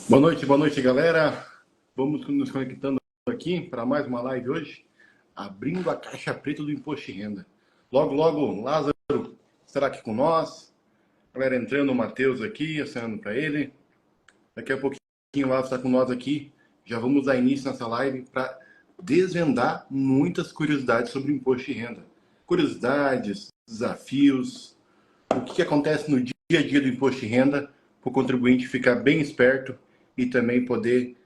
Boa noite, galera. Vamos nos conectando aqui para mais uma live hoje, abrindo a caixa preta do imposto de renda. Logo, logo, Lázaro estará aqui com nós. Galera entrando, o Matheus aqui, acenando para ele. Daqui a pouquinho o Lázaro está com nós aqui. Já vamos dar início nessa live para desvendar muitas curiosidades sobre o imposto de renda. Curiosidades, desafios, o que acontece no dia a dia do imposto de renda, para o contribuinte ficar bem esperto e também poder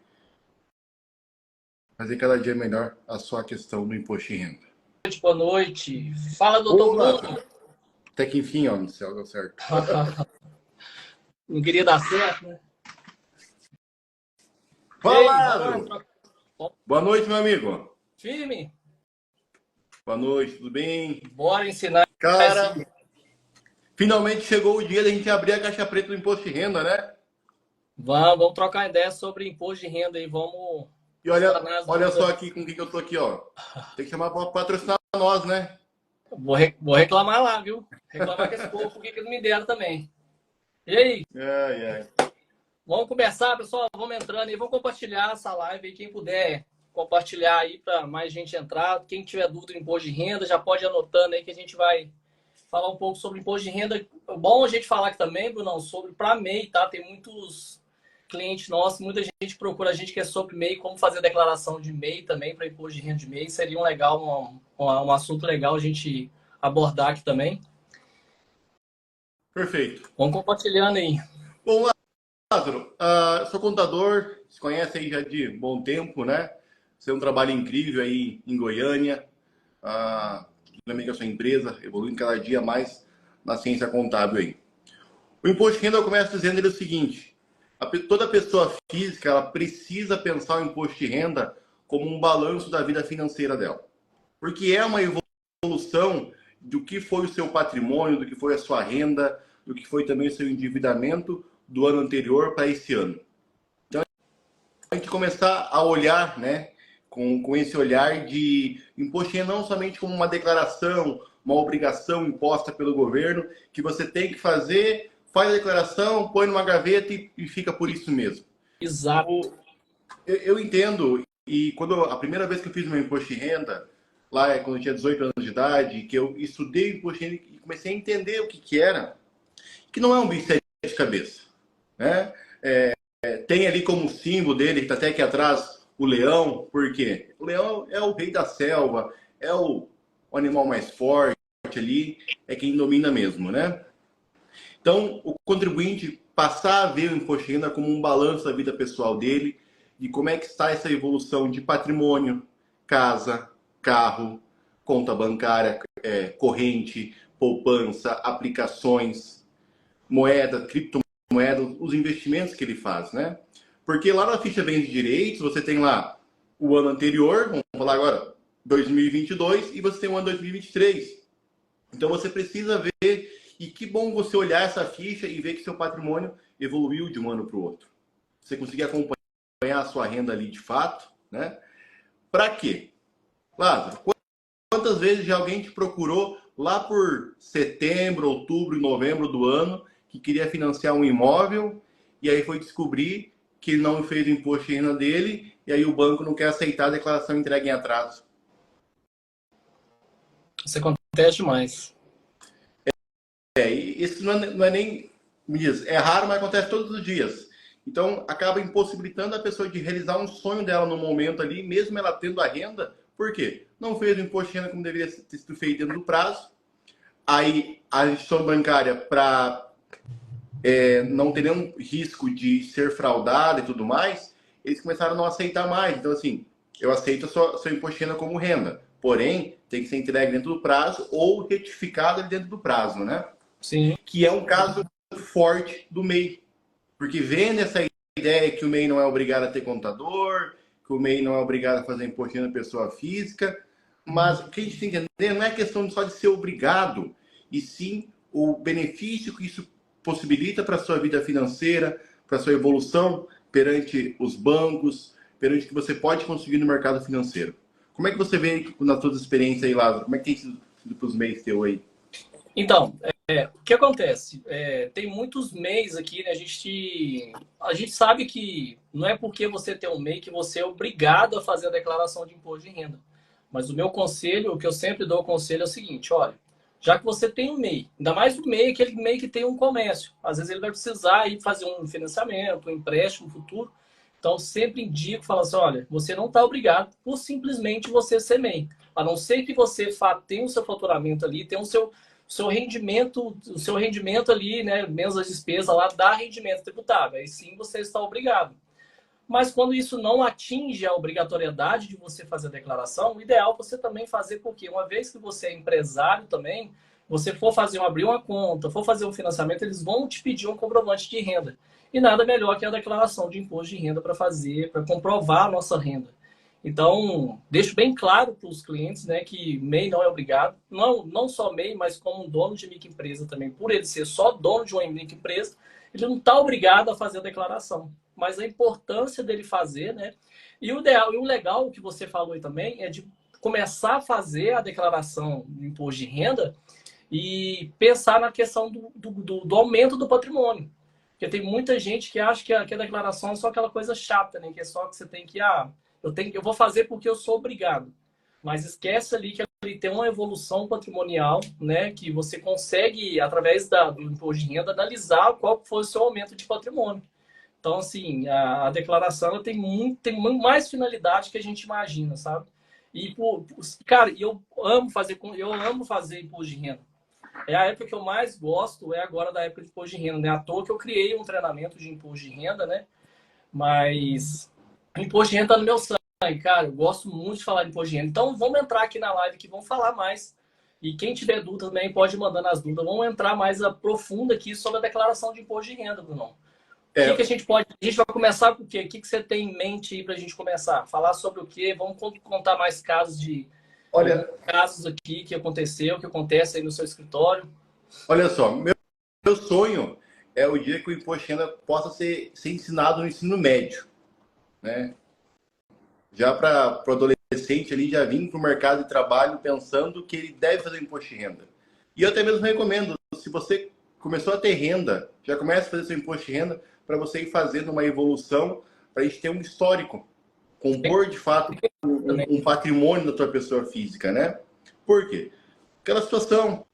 fazer cada dia melhor a sua questão do imposto de renda. Boa noite. Fala, doutor Bruno. Até que enfim, ó, no céu deu certo. Não queria dar certo, né? Fala! Boa noite, meu amigo. Firme. Boa noite, tudo bem? Bora ensinar. Cara, finalmente chegou o dia da gente abrir a caixa preta do imposto de renda, né? Vamos trocar ideia sobre imposto de renda e vamos... E olha só aqui com quem que eu tô aqui, ó. Tem que chamar para patrocinar nós, né? Vou reclamar lá, viu? Reclamar com esse povo, porque que não me deram também. E aí? Vamos conversar, pessoal. Vamos entrando aí. Vamos compartilhar essa live aí. Quem puder compartilhar aí para mais gente entrar. Quem tiver dúvida do imposto de renda, já pode ir anotando aí que a gente vai falar um pouco sobre imposto de renda. É bom a gente falar aqui também, Brunão, sobre para MEI, tá? Tem muitos clientes nossos, muita gente procura a gente que é sobre MEI, como fazer a declaração de MEI também para imposto de renda de MEI. Seria um assunto legal a gente abordar aqui também. Perfeito. Vamos compartilhando aí. Bom, Lázaro, sou contador, se conhece aí já de bom tempo, né? Você tem um trabalho incrível aí em Goiânia, também com a sua empresa, evoluindo cada dia mais na ciência contábil aí. O imposto de renda eu começo dizendo ele o seguinte: toda pessoa física ela precisa pensar o imposto de renda como um balanço da vida financeira dela. Porque é uma evolução do que foi o seu patrimônio, do que foi a sua renda, do que foi também o seu endividamento do ano anterior para esse ano. Então, a gente começar a olhar, né, com esse olhar de imposto de renda não somente como uma declaração, uma obrigação imposta pelo governo, que você tem que fazer, faz a declaração, põe numa gaveta e fica por isso mesmo. Exato. Eu entendo, e quando a primeira vez que eu fiz meu imposto de renda, lá quando eu tinha 18 anos de idade, que eu estudei imposto de renda e comecei a entender o que era, que não é um bicho de cabeça, né? Tem ali como símbolo dele, que está até aqui atrás, o leão. Por quê? O leão é o rei da selva, é o animal mais forte ali, é quem domina mesmo, né? Então, o contribuinte passar a ver o imposto de renda como um balanço da vida pessoal dele, de como é que está essa evolução de patrimônio, casa, carro, conta bancária, corrente, poupança, aplicações, moeda, criptomoeda, os investimentos que ele faz, né? Porque lá na ficha bens e direitos, você tem lá o ano anterior, vamos falar agora, 2022, e você tem o ano 2023. Então, você precisa ver. E que bom você olhar essa ficha e ver que seu patrimônio evoluiu de um ano para o outro. Você conseguir acompanhar a sua renda ali de fato, né? Para quê? Lázaro, quantas vezes já alguém te procurou lá por setembro, outubro e novembro do ano que queria financiar um imóvel e aí foi descobrir que ele não fez o imposto de renda dele e aí o banco não quer aceitar a declaração entregue em atraso? Isso acontece demais. Isso não é nem... Me diz, é raro, mas acontece todos os dias. Então, acaba impossibilitando a pessoa de realizar um sonho dela no momento ali, mesmo ela tendo a renda. Por quê? Não fez o imposto de renda como deveria ter sido feito dentro do prazo. Aí, a instituição bancária, para não ter nenhum risco de ser fraudada e tudo mais, eles começaram a não aceitar mais. Então, assim, eu aceito seu imposto de renda como renda. Porém, tem que ser entregue dentro do prazo ou retificado dentro do prazo, né? Sim. Que é um caso forte do MEI. Porque vendo essa ideia que o MEI não é obrigado a ter contador, que o MEI não é obrigado a fazer imposto de renda pessoa física, mas o que a gente tem que entender não é questão só de ser obrigado, e sim o benefício que isso possibilita para a sua vida financeira, para a sua evolução perante os bancos, perante o que você pode conseguir no mercado financeiro. Como é que você vê nas suas experiências aí, Lázaro? Como é que tem sido para os MEIs teu aí? Então, O que acontece? Tem muitos MEIs aqui, né? A gente sabe que não é porque você tem um MEI que você é obrigado a fazer a declaração de imposto de renda. Mas o meu conselho, o que eu sempre dou conselho é o seguinte, olha, já que você tem um MEI, ainda mais o MEI, aquele MEI que tem um comércio, às vezes ele vai precisar ir fazer um financiamento, um empréstimo futuro. Então, sempre indico, falo assim, olha, você não está obrigado por simplesmente você ser MEI. A não ser que você tenha o seu faturamento ali, tenha o seu rendimento ali, né, menos as despesas lá, dá rendimento tributável. Aí sim você está obrigado. Mas quando isso não atinge a obrigatoriedade de você fazer a declaração, o ideal é você também fazer, porque uma vez que você é empresário também, você for abrir uma conta, for fazer um financiamento, eles vão te pedir um comprovante de renda. E nada melhor que a declaração de imposto de renda para fazer, para comprovar a nossa renda. Então, deixo bem claro para os clientes, né, que MEI não é obrigado. Não só MEI, mas como um dono de microempresa também. Por ele ser só dono de uma microempresa, ele não está obrigado a fazer a declaração. Mas a importância dele fazer, né? E o ideal, e o legal que você falou aí também é de começar a fazer a declaração do imposto de renda e pensar na questão do aumento do patrimônio. Porque tem muita gente que acha que a declaração é só aquela coisa chata, né? Que é só que você tem que, eu vou fazer porque eu sou obrigado. Mas esquece ali que ele tem uma evolução patrimonial, né? Que você consegue, através do imposto de renda, analisar qual foi o seu aumento de patrimônio. Então, assim, a declaração ela tem mais finalidade que a gente imagina, sabe? E, cara, eu amo fazer imposto de renda. É a época que eu mais gosto, é agora da época de imposto de renda, né? À toa que eu criei um treinamento de imposto de renda, né? Mas o imposto de renda tá no meu sangue, cara. Eu gosto muito de falar de imposto de renda. Então, vamos entrar aqui na live que vamos falar mais. E quem tiver dúvida também pode ir mandando as dúvidas. Vamos entrar mais profunda aqui sobre a declaração de imposto de renda, Bruno. O que a gente pode... A gente vai começar com o quê? O que você tem em mente aí para a gente começar? Falar sobre o quê? Vamos contar mais casos casos aqui que aconteceu, que acontece aí no seu escritório. Olha só, meu sonho é o dia que o imposto de renda possa ser ensinado no ensino médio, né? Já para o adolescente ali já vir para o mercado de trabalho pensando que ele deve fazer imposto de renda. E eu até mesmo recomendo, se você começou a ter renda, já comece a fazer seu imposto de renda para você ir fazendo uma evolução, para a gente ter um histórico, compor de fato um patrimônio da tua pessoa física, né? Por quê? Aquela situação,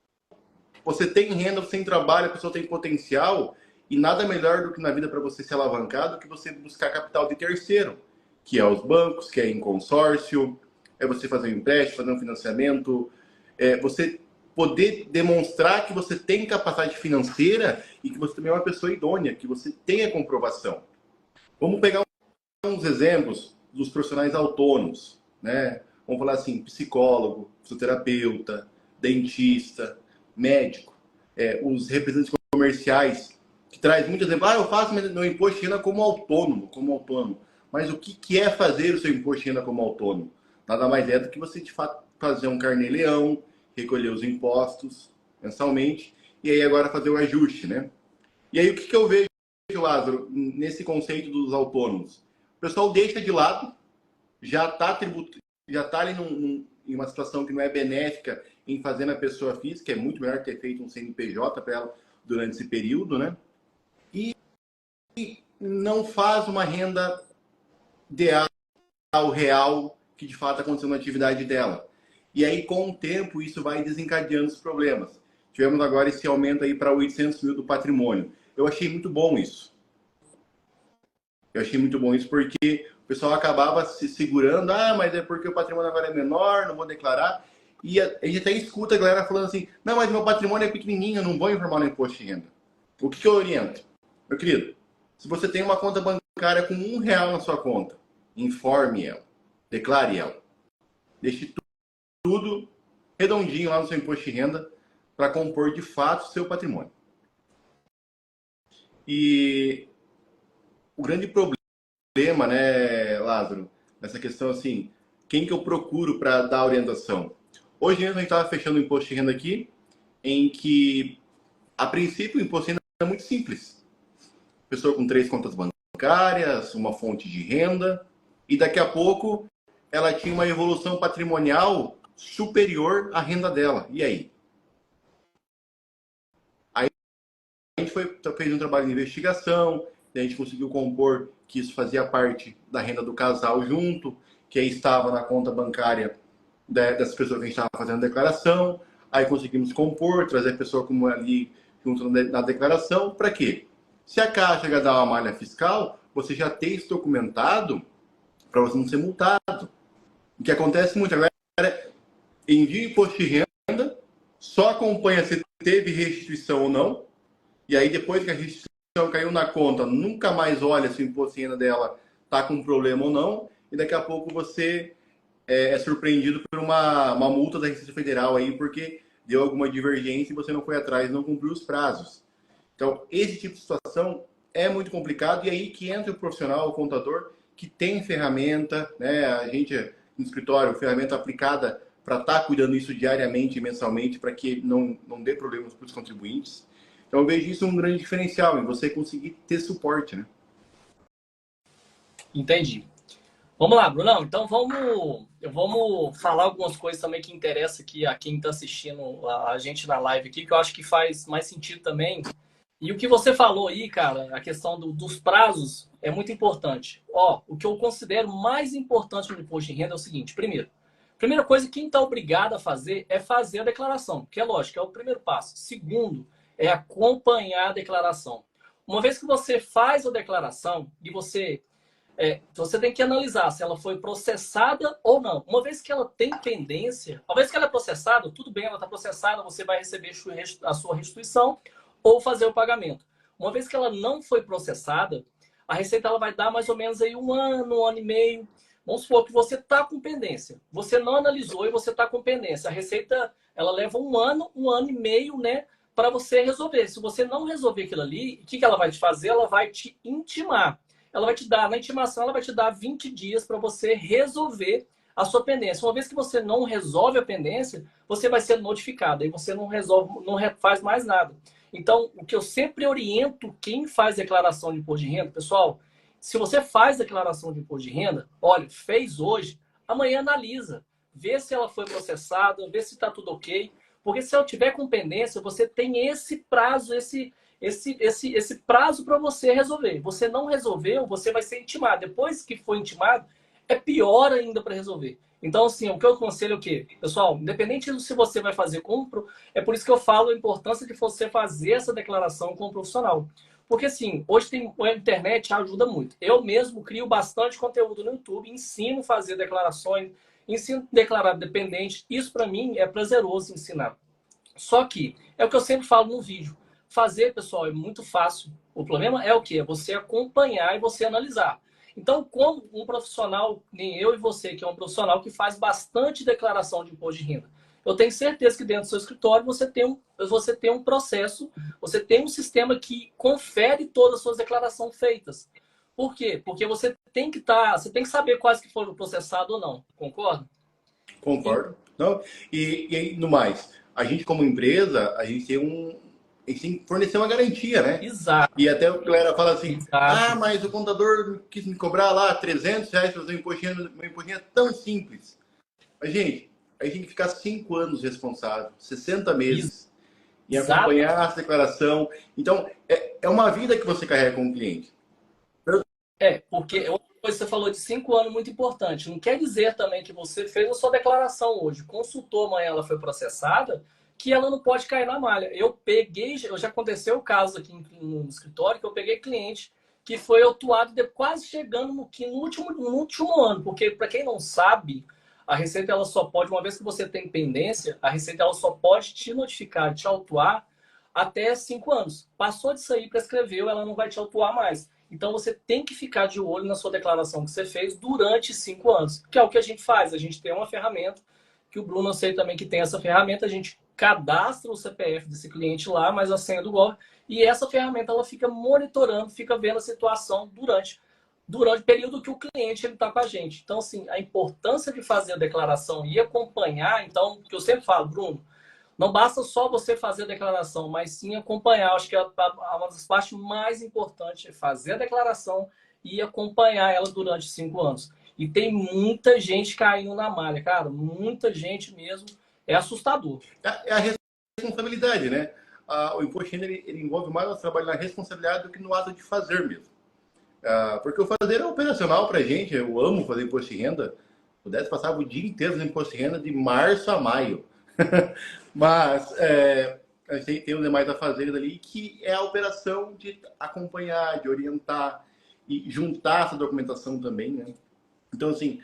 você tem renda, você tem trabalho, a pessoa tem potencial, e nada melhor do que na vida para você se alavancar do que você buscar capital de terceiro, que é os bancos, que é em consórcio, é você fazer um empréstimo, fazer um financiamento, é você poder demonstrar que você tem capacidade financeira e que você também é uma pessoa idônea, que você tem a comprovação. Vamos pegar uns exemplos dos profissionais autônomos, né? Vamos falar assim, psicólogo, fisioterapeuta, dentista, médico, os representantes comerciais, que traz muito exemplo. Eu faço meu imposto de renda como autônomo. Mas o que é fazer o seu imposto de renda como autônomo? Nada mais é do que você, de fato, fazer um carnê-leão, recolher os impostos mensalmente, e aí agora fazer o ajuste, né? E aí o que eu vejo, Lázaro, nesse conceito dos autônomos? O pessoal deixa de lado, já está ali em uma situação que não é benéfica em fazer na pessoa física, é muito melhor ter feito um CNPJ para ela durante esse período, né? E não faz uma renda real que de fato aconteceu na atividade dela. E aí, com o tempo, isso vai desencadeando os problemas. Tivemos agora esse aumento aí para 800 mil do patrimônio. Eu achei muito bom isso. Porque o pessoal acabava se segurando. Mas é porque o patrimônio agora é menor, não vou declarar. E a gente até escuta a galera falando assim, não, mas meu patrimônio é pequenininho, eu não vou informar no imposto de renda. O que eu oriento? Meu querido, se você tem uma conta bancária com R$1 na sua conta, informe ela, declare ela. Deixe tudo redondinho lá no seu imposto de renda para compor de fato o seu patrimônio. E o grande problema, né, Lázaro, nessa questão assim, quem que eu procuro para dar orientação? Hoje mesmo a gente estava fechando o imposto de renda aqui, em que, a princípio, o imposto de renda é muito simples. Pessoa com 3 contas bancárias, uma fonte de renda, e daqui a pouco ela tinha uma evolução patrimonial superior à renda dela. E aí? fez um trabalho de investigação, daí a gente conseguiu compor que isso fazia parte da renda do casal junto, que aí estava na conta bancária dessas pessoas que a gente estava fazendo a declaração. Aí conseguimos compor, trazer a pessoa como ali junto na declaração. Para quê? Se a Caixa já dá uma malha fiscal, você já tem isso documentado para você não ser multado. O que acontece muito agora é envia imposto de renda, só acompanha se teve restituição ou não, e aí depois que a restituição caiu na conta, nunca mais olha se o imposto de renda dela está com problema ou não, e daqui a pouco você é surpreendido por uma multa da Receita Federal aí, porque deu alguma divergência e você não foi atrás, não cumpriu os prazos. Então, esse tipo de situação é muito complicado, e aí que entra o profissional, o contador, que tem ferramenta, né? A gente, no escritório, ferramenta aplicada para estar cuidando isso diariamente e mensalmente, para que não dê problemas para os contribuintes. Então, eu vejo isso um grande diferencial, em você conseguir ter suporte, né? Entendi. Vamos lá, Brunão. Então vamos falar algumas coisas também que interessam aqui a quem está assistindo a gente na live aqui, que eu acho que faz mais sentido também. E o que você falou aí, cara, a questão dos prazos é muito importante. Ó, o que eu considero mais importante no imposto de renda é o seguinte: primeira coisa, quem está obrigado a fazer é fazer a declaração, que é lógico, é o primeiro passo. Segundo, é acompanhar a declaração. Uma vez que você faz a declaração e você tem que analisar se ela foi processada ou não. Uma vez que ela tem pendência, uma vez que ela é processada, tudo bem, ela está processada, você vai receber a sua restituição ou fazer o pagamento. Uma vez que ela não foi processada, a Receita ela vai dar mais ou menos aí um ano e meio. Vamos supor que você está com pendência. Você não analisou e você está com pendência. A Receita ela leva um ano e meio, né, para você resolver. Se você não resolver aquilo ali, o que ela vai te fazer? Ela vai te intimar. Ela vai te dar, na intimação, ela vai te dar 20 dias para você resolver a sua pendência. Uma vez que você não resolve a pendência, você vai ser notificado. Aí você não resolve, não faz mais nada. Então, o que eu sempre oriento quem faz declaração de imposto de renda, pessoal, se você faz declaração de imposto de renda, olha, fez hoje, amanhã analisa. Vê se ela foi processada, vê se está tudo ok. Porque se ela tiver com pendência, você tem esse prazo, esse prazo para você resolver. Você não resolveu, você vai ser intimado. Depois que for intimado, é pior ainda para resolver. Então, assim, o que eu aconselho é o quê? Pessoal, independente do se você vai fazer é por isso que eu falo a importância de você fazer essa declaração com o profissional. Porque, assim, hoje a internet ajuda muito. Eu mesmo crio bastante conteúdo no YouTube, ensino a fazer declarações, ensino a declarar dependente. Isso, para mim, é prazeroso ensinar. Só que, é o que eu sempre falo no vídeo. Fazer, pessoal, é muito fácil. O problema é o quê? É você acompanhar e você analisar. Então, como um profissional, nem eu e você, que é um profissional que faz bastante declaração de imposto de renda, eu tenho certeza que dentro do seu escritório você tem um processo, você tem um sistema que confere todas as suas declarações feitas. Por quê? Porque você tem que saber quais que foram processados ou não. Concorda? Concordo. Não? E no mais, a gente como empresa, a gente tem que fornecer uma garantia, né? Exato. E até a galera fala assim, Exato. mas o contador quis me cobrar lá R$ 300 para fazer um impostinho tão simples. Mas, gente, a gente tem que ficar 5 anos responsável, 60 meses, e acompanhar essa declaração. Então, é uma vida que você carrega com o cliente. Porque outra coisa que você falou de 5 anos muito importante. Não quer dizer também que você fez a sua declaração hoje, consultou amanhã, ela foi processada, que ela não pode cair na malha. Já aconteceu o caso aqui no escritório, que eu peguei cliente que foi autuado quase chegando no último ano. Porque, para quem não sabe, a Receita ela só pode, uma vez que você tem pendência, a Receita ela só pode te notificar, te autuar até 5 anos. Passou disso aí, prescreveu, ela não vai te autuar mais. Então, você tem que ficar de olho na sua declaração que você fez durante 5 anos, que é o que a gente faz. A gente tem uma ferramenta, que o Bruno, eu sei também que tem essa ferramenta, a gente cadastra o CPF desse cliente lá, mas a senha do golpe, e essa ferramenta ela fica monitorando, fica vendo a situação durante o período que o cliente está com a gente. Então, assim, a importância de fazer a declaração e acompanhar, então, que eu sempre falo, Bruno, não basta só você fazer a declaração, mas sim acompanhar. Acho que uma das partes mais importantes é fazer a declaração e acompanhar ela durante 5 anos. E tem muita gente caindo na malha, cara. Muita gente mesmo. É assustador. É a responsabilidade, né? o imposto de renda ele envolve mais nosso trabalho na responsabilidade do que no ato de fazer mesmo. Porque o fazer é operacional para a gente, eu amo fazer imposto de renda. Pudesse passar o dia inteiro no imposto de renda de março a maio. Mas a gente tem os demais afazeres ali, que é a operação de acompanhar, de orientar e juntar essa documentação também, né? Então, assim,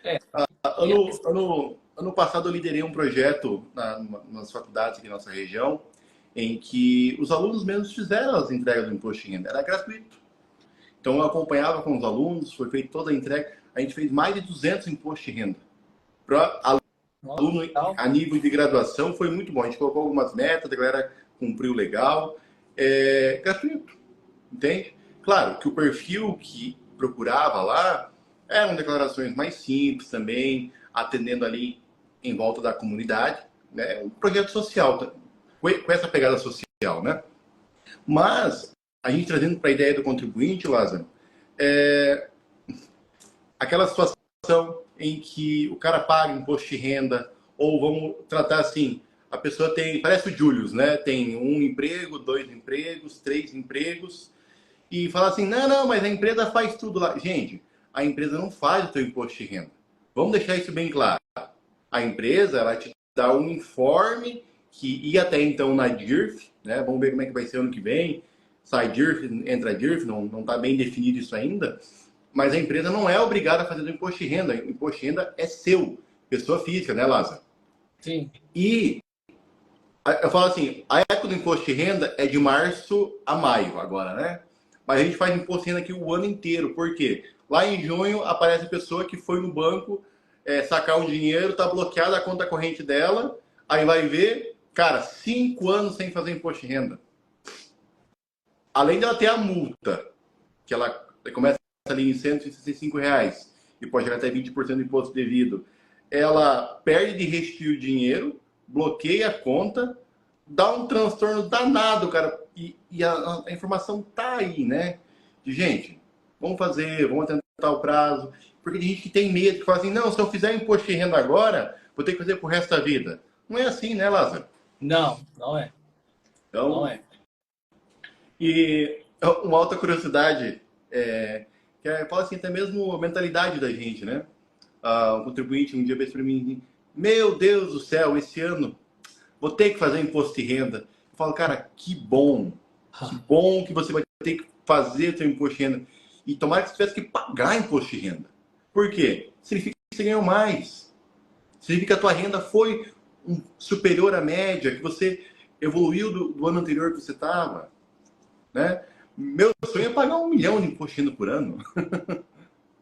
ano passado eu liderei um projeto nas faculdades aqui na nossa região, em que os alunos mesmos fizeram as entregas do imposto de renda. Era gratuito. Então, eu acompanhava com os alunos, foi feita toda a entrega. A gente fez mais de 200 impostos de renda. Para aluno a nível de graduação, foi muito bom. A gente colocou algumas metas, a galera cumpriu legal. Gratuito, entende? Claro que o perfil que procurava lá eram declarações mais simples também, atendendo ali em volta da comunidade, né? Um projeto social, com essa pegada social, né? Mas, a gente trazendo para a ideia do contribuinte, Lázaro, aquela situação em que o cara paga imposto de renda, ou vamos tratar assim, a pessoa tem, parece o Julius, né? Tem 1 emprego, 2 empregos, 3 empregos, e fala assim, não, mas a empresa faz tudo lá. Gente, a empresa não faz o teu imposto de renda. Vamos deixar isso bem claro. A empresa, ela te dá um informe que ia até então na DIRF, né? Vamos ver como é que vai ser ano que vem. Sai DIRF, entra DIRF, não está bem definido isso ainda. Mas a empresa não é obrigada a fazer o imposto de renda. O imposto de renda é seu, pessoa física, né, Lázaro? Sim. E eu falo assim, a época do imposto de renda é de março a maio agora, né? Mas a gente faz imposto de renda aqui o ano inteiro. Por quê? Lá em junho aparece a pessoa que foi no banco sacar um dinheiro, tá bloqueada a conta corrente dela, aí vai ver, cara, 5 anos sem fazer imposto de renda. Além dela ter a multa, que ela começa ali em R$ 165 e pode chegar até 20% do imposto devido, ela perde de restituir o dinheiro, bloqueia a conta, dá um transtorno danado, cara. E a informação tá aí, né? De gente, vamos fazer, vamos tentar o prazo. Porque tem gente que tem medo, que fala assim, não, se eu fizer imposto de renda agora, vou ter que fazer pro resto da vida. Não é assim, né, Lázaro? Não é. Então, não é. E uma outra curiosidade, que fala assim, até mesmo a mentalidade da gente, né? Um contribuinte um dia disse para mim, meu Deus do céu, esse ano vou ter que fazer imposto de renda. Eu falo, cara, que bom que você vai ter que fazer seu imposto de renda. E tomara que você tivesse que pagar imposto de renda. Por quê? Significa que você ganhou mais. Significa que a tua renda foi superior à média, que você evoluiu do ano anterior que você estava. Né? Meu sonho é pagar 1 milhão de imposto de renda por ano.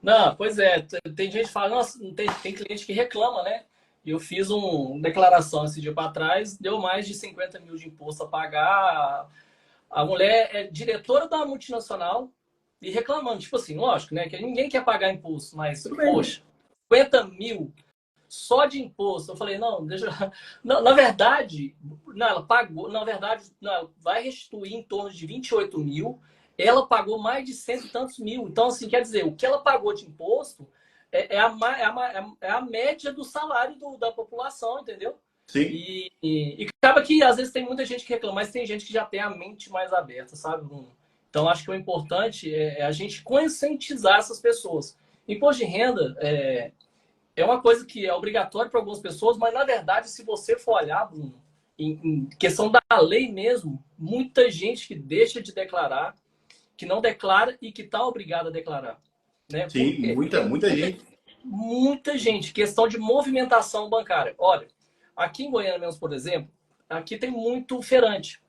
Não, pois é. Tem gente que fala, nossa, tem cliente que reclama, né? Eu fiz uma declaração esse dia para trás, deu mais de 50 mil de imposto a pagar. A mulher é diretora da multinacional e reclamando. Tipo assim, lógico, né? Que ninguém quer pagar imposto, mas, poxa, 50 mil só de imposto. Eu falei, não, deixa. Não, na verdade, não, ela pagou, na verdade, não, ela vai restituir em torno de 28 mil. Ela pagou mais de 100 e tantos mil. Então, assim, quer dizer, o que ela pagou de imposto é a média do salário da população, entendeu? Sim. E acaba que às vezes tem muita gente que reclama, mas tem gente que já tem a mente mais aberta, sabe, Bruno? Então, acho que o importante é a gente conscientizar essas pessoas. Imposto de renda é uma coisa que é obrigatória para algumas pessoas, mas na verdade, se você for olhar, Bruno, em questão da lei mesmo, muita gente que deixa de declarar, que não declara e que está obrigada a declarar. Né? Sim, muita gente. Muita gente. Questão de movimentação bancária. Olha, aqui em Goiânia mesmo, por exemplo, aqui tem muito feirante.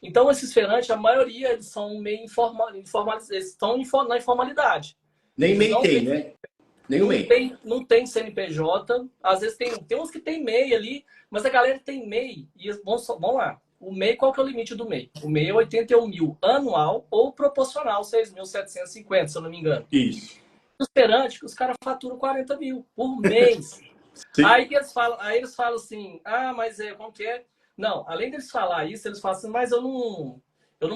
Então, esses feirantes, a maioria, eles são meio eles estão na informalidade. Nem MEI tem, né? Nem o MEI. Não tem CNPJ. Às vezes tem uns que tem MEI ali, mas a galera tem MEI. E vamos lá. O MEI, qual que é o limite do MEI? O MEI é 81 mil anual ou proporcional, 6.750, se eu não me engano. Isso. Os feirantes, os caras faturam 40 mil por mês. Aí eles falam assim, mas como que é? Não, além deles falar isso, eles falam assim, mas eu não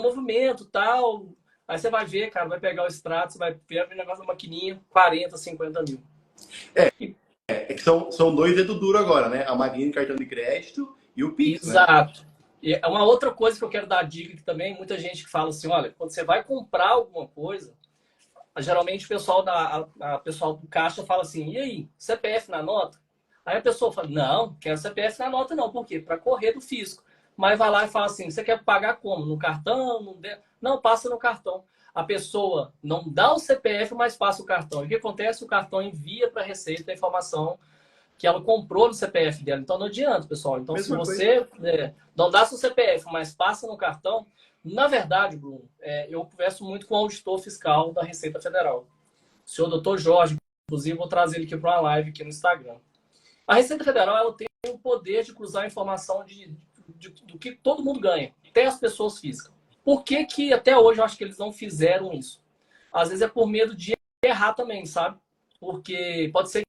movimento, tal. Aí você vai ver, cara, vai pegar o extrato, você vai ver o negócio da maquininha, 40, 50 mil. Que são 2 dedos duros agora, né? A maquininha de cartão de crédito e o Pix, Exato. Né? E é uma outra coisa que eu quero dar dica aqui também, muita gente que fala assim, olha, quando você vai comprar alguma coisa, geralmente o pessoal pessoal do caixa fala assim, e aí, CPF na nota? Aí a pessoa fala, não, quero CPF na nota não, por quê? Para correr do fisco. Mas vai lá e fala assim, você quer pagar como? No cartão? Não, passa no cartão. A pessoa não dá o CPF, mas passa o cartão. E o que acontece? O cartão envia para a Receita a informação que ela comprou no CPF dela. Então não adianta, pessoal. Então, se você não dá seu CPF, mas passa no cartão, na verdade, Bruno, eu converso muito com o auditor fiscal da Receita Federal, o senhor Dr. Jorge, inclusive vou trazer ele aqui para uma live aqui no Instagram. A Receita Federal ela tem o poder de cruzar a informação do que todo mundo ganha, até as pessoas físicas. Por que que até hoje eu acho que eles não fizeram isso? Às vezes é por medo de errar também, sabe? Porque pode ser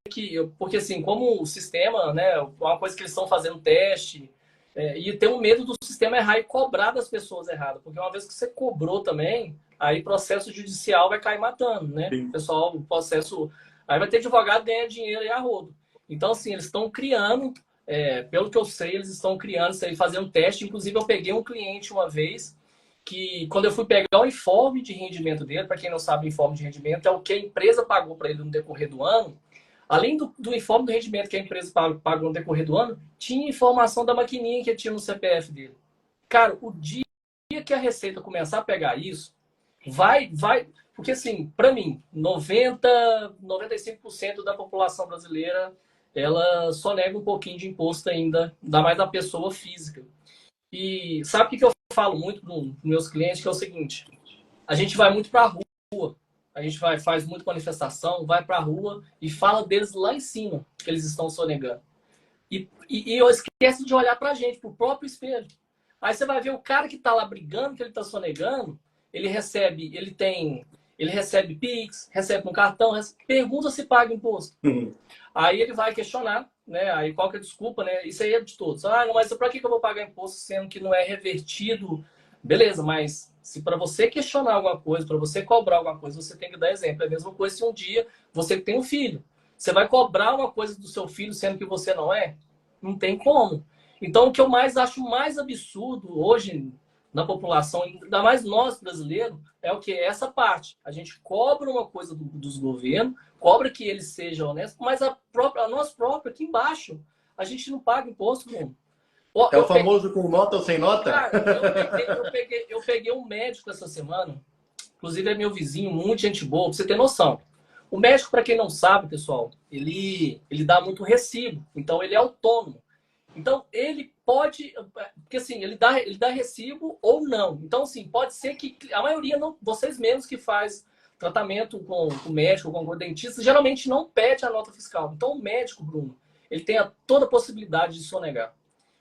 porque assim, como o sistema, né, uma coisa que eles estão fazendo teste, e tem um medo do sistema errar e cobrar das pessoas erradas, porque uma vez que você cobrou também, aí processo judicial vai cair matando, né? Sim. O pessoal, o processo, aí vai ter advogado ganhar dinheiro e a rodo. Então, assim, eles estão criando, pelo que eu sei, eles estão criando isso aí, fazendo teste. Inclusive, eu peguei um cliente uma vez que, quando eu fui pegar o informe de rendimento dele, para quem não sabe, o informe de rendimento é o que a empresa pagou para ele no decorrer do ano. Além do informe do rendimento que a empresa pagou no decorrer do ano, tinha informação da maquininha que tinha no CPF dele. Cara, o dia que a Receita começar a pegar isso, vai. Porque, assim, para mim, 95% da população brasileira ela só nega um pouquinho de imposto ainda mais da pessoa física. E sabe o que eu falo muito para os meus clientes? Que é o seguinte: a gente vai muito para a rua, a gente faz muita manifestação, vai para a rua e fala deles lá em cima, que eles estão sonegando. E eu esqueço de olhar para a gente, para o próprio espelho. Aí você vai ver o cara que está lá brigando, que ele está sonegando, ele recebe Pix, recebe um cartão, pergunta se paga imposto. Aí ele vai questionar, né? Aí qual que é a desculpa, né? Isso aí é de todos. Ah, não, mas para que eu vou pagar imposto sendo que não é revertido? Beleza, mas se para você questionar alguma coisa, para você cobrar alguma coisa, você tem que dar exemplo. É a mesma coisa se um dia você tem um filho. Você vai cobrar uma coisa do seu filho sendo que você não é? Não tem como. Então, o que eu acho mais absurdo hoje na população, ainda mais nós brasileiros, é o que? Essa parte. A gente cobra uma coisa dos governos, cobra que eles sejam honestos, mas a nós próprios, aqui embaixo, a gente não paga imposto, mesmo. É o famoso com nota ou sem nota? Cara, eu peguei um médico essa semana, inclusive é meu vizinho, muito gente boa, pra você ter noção. O médico, para quem não sabe, pessoal, ele dá muito recibo, então ele é autônomo. Então, ele pode... Porque, assim, ele dá recibo ou não. Então, assim, pode ser que a maioria, não, vocês mesmos que faz tratamento com o médico, com o dentista, geralmente não pede a nota fiscal. Então, o médico, Bruno, ele tem toda a possibilidade de sonegar.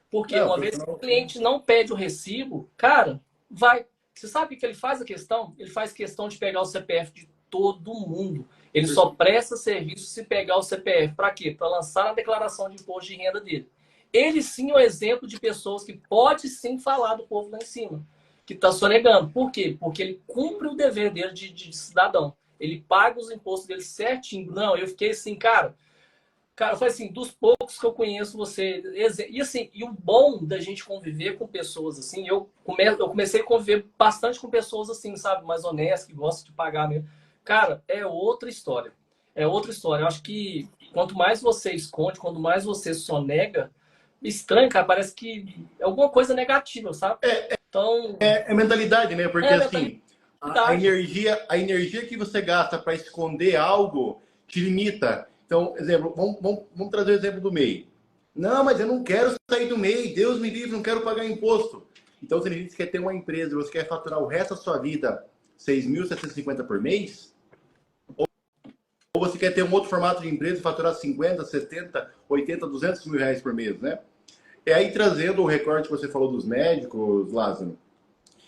Porque uma vez que o cliente não pede o recibo, cara, vai. Você sabe o que ele faz a questão? Ele faz questão de pegar o CPF de todo mundo. Ele só presta serviço se pegar o CPF. Para quê? Para lançar a declaração de imposto de renda dele. Ele sim é um exemplo de pessoas que pode sim falar do povo lá em cima, que está sonegando. Por quê? Porque ele cumpre o dever dele de cidadão. Ele paga os impostos dele certinho. Não, eu fiquei assim, cara, foi assim, dos poucos que eu conheço você. E assim, e o bom da gente conviver com pessoas assim, eu comecei a conviver bastante com pessoas assim, sabe, mais honestas, que gostam de pagar mesmo. Cara, é outra história. É outra história. Eu acho que quanto mais você esconde, quanto mais você sonega, estranho, cara, parece que é alguma coisa negativa, sabe? Então, é mentalidade, né? Porque assim, a energia que você gasta para esconder algo te limita. Então, exemplo, vamos trazer o exemplo do MEI. Não, mas eu não quero sair do MEI, Deus me livre, não quero pagar imposto. Então, se você quer ter uma empresa, você quer faturar o resto da sua vida 6.750 por mês, ou você quer ter um outro formato de empresa e faturar 50, 70, 80, 200 mil reais por mês, né? E aí, trazendo o recorte que você falou dos médicos, Lázaro,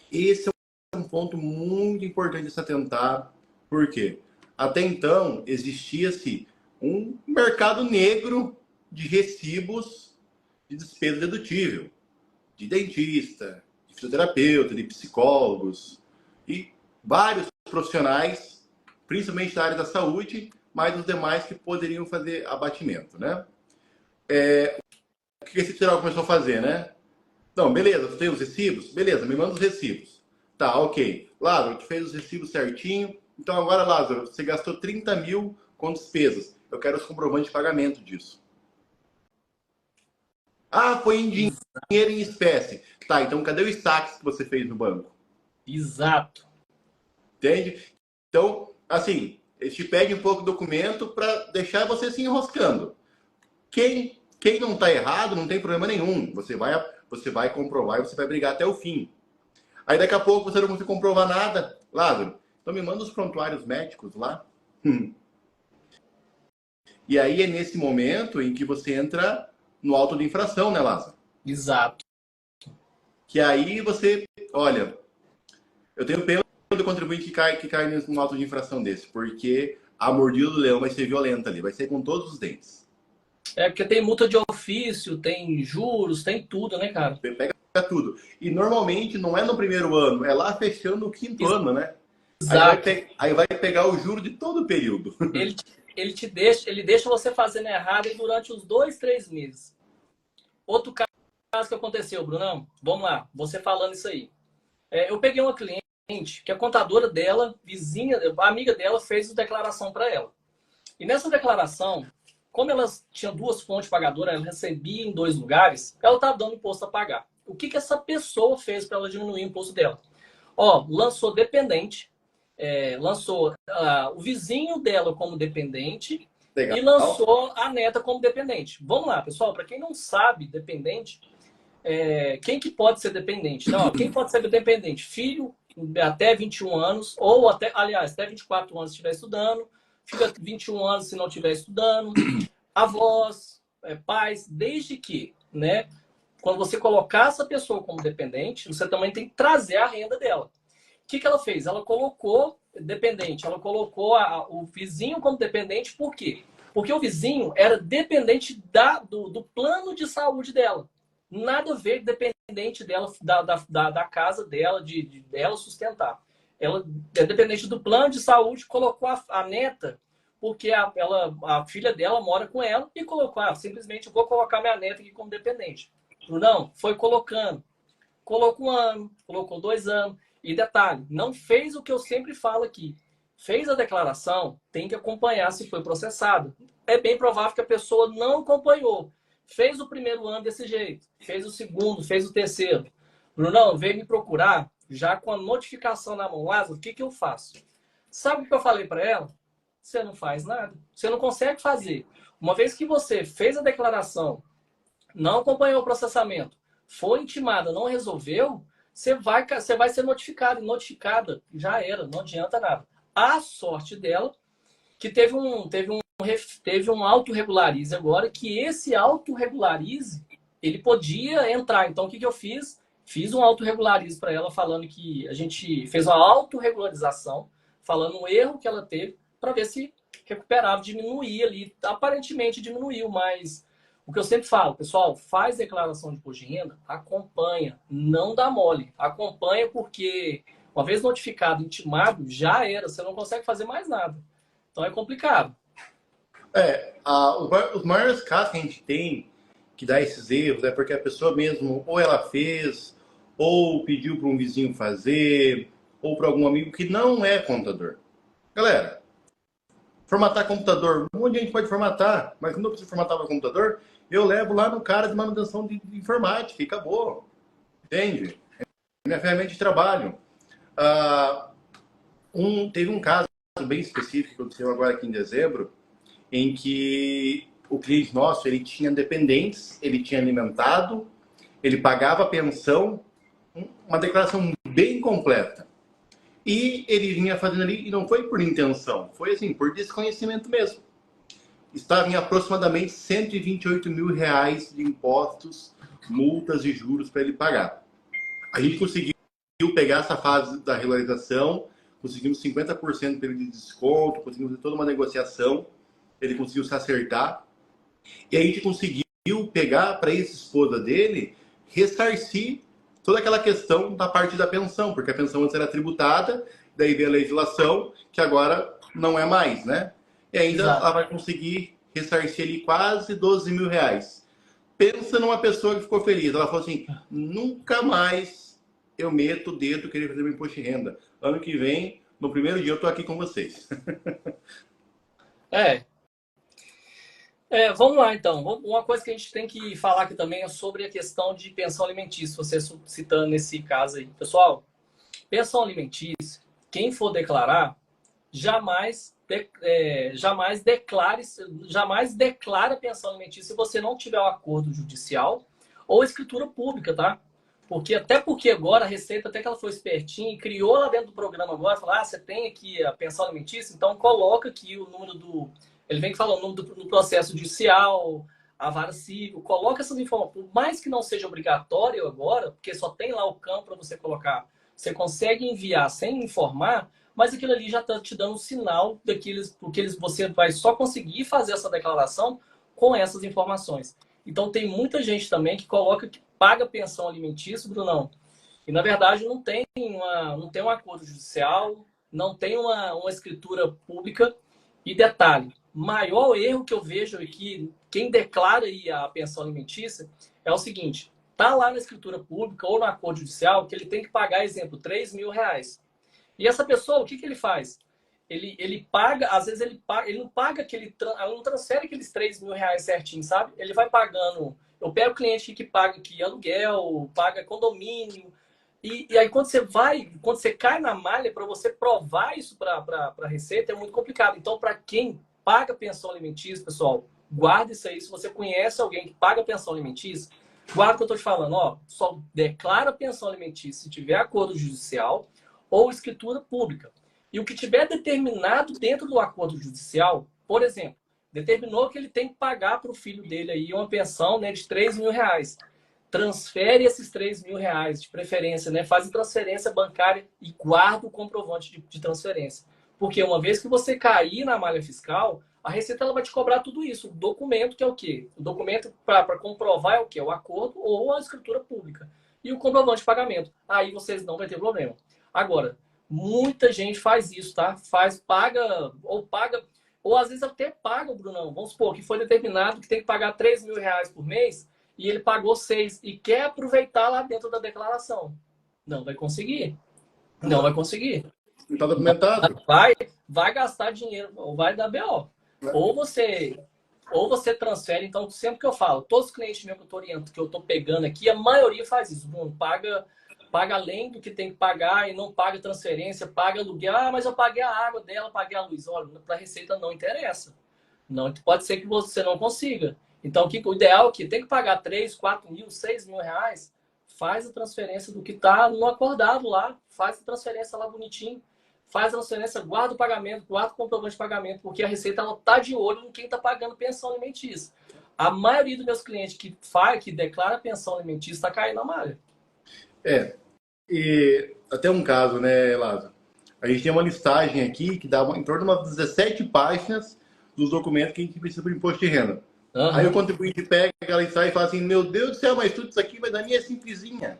esse é um ponto muito importante de se atentar. Por quê? Até então, existia-se um mercado negro de recibos de despesa dedutível, de dentista, de fisioterapeuta, de psicólogos e vários profissionais, principalmente da área da saúde, mas os demais que poderiam fazer abatimento, né? O que esse federal começou a fazer, né? Não, beleza, tu tem os recibos? Beleza, me manda os recibos. Tá, ok. Lázaro, tu fez os recibos certinho. Então agora, Lázaro, você gastou 30 mil com despesas. Eu quero os comprovantes de pagamento disso. Ah, foi em dinheiro em espécie. Tá, então cadê os saques que você fez no banco? Exato. Entende? Então, assim, eles te pedem um pouco de documento para deixar você se enroscando. Quem não está errado, não tem problema nenhum. Você vai comprovar e você vai brigar até o fim. Aí daqui a pouco você não consegue comprovar nada. Lázaro, então me manda os prontuários médicos lá. E aí é nesse momento em que você entra no auto de infração, né, Lázaro? Exato. Que aí você, olha, eu tenho pena do contribuinte que cai num auto de infração desse, porque a mordida do leão vai ser violenta ali, vai ser com todos os dentes. É porque tem multa de ofício, tem juros, tem tudo, né, cara? Pega tudo. E normalmente não é no primeiro ano, é lá fechando o quinto ano, né? Exato. Aí vai pegar o juro de todo o período. Ele deixa você fazendo errado durante os 2, 3 meses. Outro caso que aconteceu, Brunão, vamos lá, você falando isso aí. Eu peguei uma cliente que a contadora dela, vizinha, a amiga dela, fez a declaração para ela. E nessa declaração, como elas tinham 2 fontes pagadoras, ela recebia em 2 lugares, ela estava dando imposto a pagar. O que essa pessoa fez para ela diminuir o imposto dela? Lançou dependente, lançou o vizinho dela como dependente. Legal. E lançou a neta como dependente. Vamos lá, pessoal, para quem não sabe, dependente, quem que pode ser dependente? Então, quem pode ser dependente? Filho até 21 anos, ou até 24 anos se estiver estudando, fica 21 anos se não estiver estudando, avós, pais, desde que, né, quando você colocar essa pessoa como dependente, você também tem que trazer a renda dela. O que ela fez? Ela colocou dependente, ela colocou o vizinho como dependente, por quê? Porque o vizinho era dependente do plano de saúde dela. Nada a ver dependente dela, da casa dela, de dela sustentar. Ela é dependente do plano de saúde, colocou a neta, porque a filha dela mora com ela, e colocou, simplesmente vou colocar minha neta aqui como dependente. Não, foi colocando. Colocou 1 ano, colocou 2 anos. E detalhe, não fez o que eu sempre falo aqui. Fez a declaração, tem que acompanhar se foi processado. É bem provável que a pessoa não acompanhou. Fez o primeiro ano desse jeito, fez o segundo, fez o terceiro. Brunão, veio me procurar, já com a notificação na mão. Lázaro, o que eu faço? Sabe o que eu falei para ela? Você não faz nada. Você não consegue fazer. Uma vez que você fez a declaração, não acompanhou o processamento, foi intimada, não resolveu, você vai ser notificado. E notificada já era, não adianta nada. A sorte dela, que teve um autorregularize agora, que esse autorregularize, ele podia entrar. Então, o que eu fiz? Fiz um autorregularize para ela, falando que a gente fez uma autorregularização, falando um erro que ela teve, para ver se recuperava, diminuía ali. Aparentemente diminuiu, mas o que eu sempre falo, pessoal, faz declaração de imposto de renda, acompanha, não dá mole. Acompanha porque, uma vez notificado, intimado, já era, você não consegue fazer mais nada. Então é complicado. Os maiores casos que a gente tem que dá esses erros é porque a pessoa mesmo, ou ela fez, ou pediu para um vizinho fazer, ou para algum amigo que não é contador. Galera, formatar computador, um monte de gente pode formatar, mas quando eu preciso formatar meu computador, eu levo lá no cara de manutenção de informática e acabou. Entende? É minha ferramenta de trabalho. Teve um caso bem específico que aconteceu agora aqui em dezembro, em que o cliente nosso, ele tinha dependentes, ele tinha alimentado, ele pagava pensão, uma declaração bem completa. E ele vinha fazendo ali, e não foi por intenção, foi assim, por desconhecimento mesmo. Estava em aproximadamente 128 mil reais de impostos, multas e juros para ele pagar. A gente conseguiu pegar essa fase da regularização, conseguimos 50% para ele de desconto, conseguimos fazer toda uma negociação, ele conseguiu se acertar, e a gente conseguiu pegar para essa esposa dele, ressarcir toda aquela questão da parte da pensão, porque a pensão antes era tributada, daí veio a legislação, que agora não é mais, né? E ainda ela vai conseguir ressarcir ali quase 12 mil reais. pensa numa pessoa que ficou feliz. Ela falou assim, nunca mais eu meto o dedo querer fazer meu imposto de renda. Ano que vem, no primeiro dia, eu estou aqui com vocês. Vamos lá, então. Uma coisa que a gente tem que falar aqui também é sobre a questão de pensão alimentícia, você citando nesse caso aí. Pessoal, pensão alimentícia, quem for declarar, jamais declara pensão alimentícia se você não tiver um acordo judicial ou escritura pública, tá? Até porque agora a Receita, até que ela foi espertinha e criou lá dentro do programa agora, falou, você tem aqui a pensão alimentícia, então coloca aqui o número do... Ele vem falando o número do processo judicial, a vara civil, coloca essas informações, por mais que não seja obrigatório agora, porque só tem lá o campo para você colocar, você consegue enviar sem informar, mas aquilo ali já está te dando um sinal daqueles, porque você vai só conseguir fazer essa declaração com essas informações. Então tem muita gente também que coloca que paga pensão alimentícia, Brunão, e na verdade não tem um acordo judicial, não tem uma escritura pública. E detalhe, maior erro que eu vejo é que quem declara aí a pensão alimentícia é o seguinte, tá lá na escritura pública ou no acordo judicial que ele tem que pagar, exemplo, R$3.000. E essa pessoa, o que ele faz? Ele paga, às vezes ele não paga não transfere aqueles R$3.000 certinho, sabe? Ele vai pagando. Eu pego cliente que paga aqui aluguel, paga condomínio. E aí quando você cai na malha, para você provar isso para a Receita é muito complicado. Então, para quem paga pensão alimentícia, pessoal, guarda isso aí. Se você conhece alguém que paga pensão alimentícia, guarda o que eu estou te falando. Ó, só declara pensão alimentícia se tiver acordo judicial ou escritura pública. E o que tiver determinado dentro do acordo judicial, por exemplo, determinou que ele tem que pagar para o filho dele aí uma pensão, né, de R$3.000. Transfere esses R$3.000, de preferência, né? Faz a transferência bancária e guarda o comprovante de transferência. Porque uma vez que você cair na malha fiscal, a Receita ela vai te cobrar tudo isso. O documento que é o quê? O documento para comprovar é o quê? O acordo ou a escritura pública. E o comprovante de pagamento. Aí vocês não vai ter problema. Agora, muita gente faz isso, tá? Paga, ou às vezes até paga, Brunão. Vamos supor que foi determinado que tem que pagar R$3.000 por mês e ele pagou 6 e quer aproveitar lá dentro da declaração. Não vai conseguir. Não vai conseguir. Não está documentado. Vai gastar dinheiro, ou vai dar BO. Ou você transfere. Então, sempre que eu falo, todos os clientes meus que eu estou orientando, que eu estou pegando aqui, a maioria faz isso. Bruno, paga além do que tem que pagar e não paga transferência, paga aluguel. Mas eu paguei a água dela, paguei a luz. Olha, para a Receita não interessa. Não, pode ser que você não consiga. Então, o ideal é que tem que pagar 3, 4 mil, 6 mil reais, faz a transferência do que está no acordado lá, faz a transferência lá bonitinho, faz a transferência, guarda o pagamento, guarda o comprovante de pagamento, porque a Receita está de olho em quem está pagando pensão alimentícia. A maioria dos meus clientes que declara pensão alimentícia está caindo na malha. E até um caso, né, Lázaro? A gente tem uma listagem aqui que dá em torno de umas 17 páginas dos documentos que a gente precisa para o imposto de renda. Uhum. Aí o contribuinte pega aquela listagem e fala assim, meu Deus do céu, mas tudo isso aqui, mas a minha é simplesinha.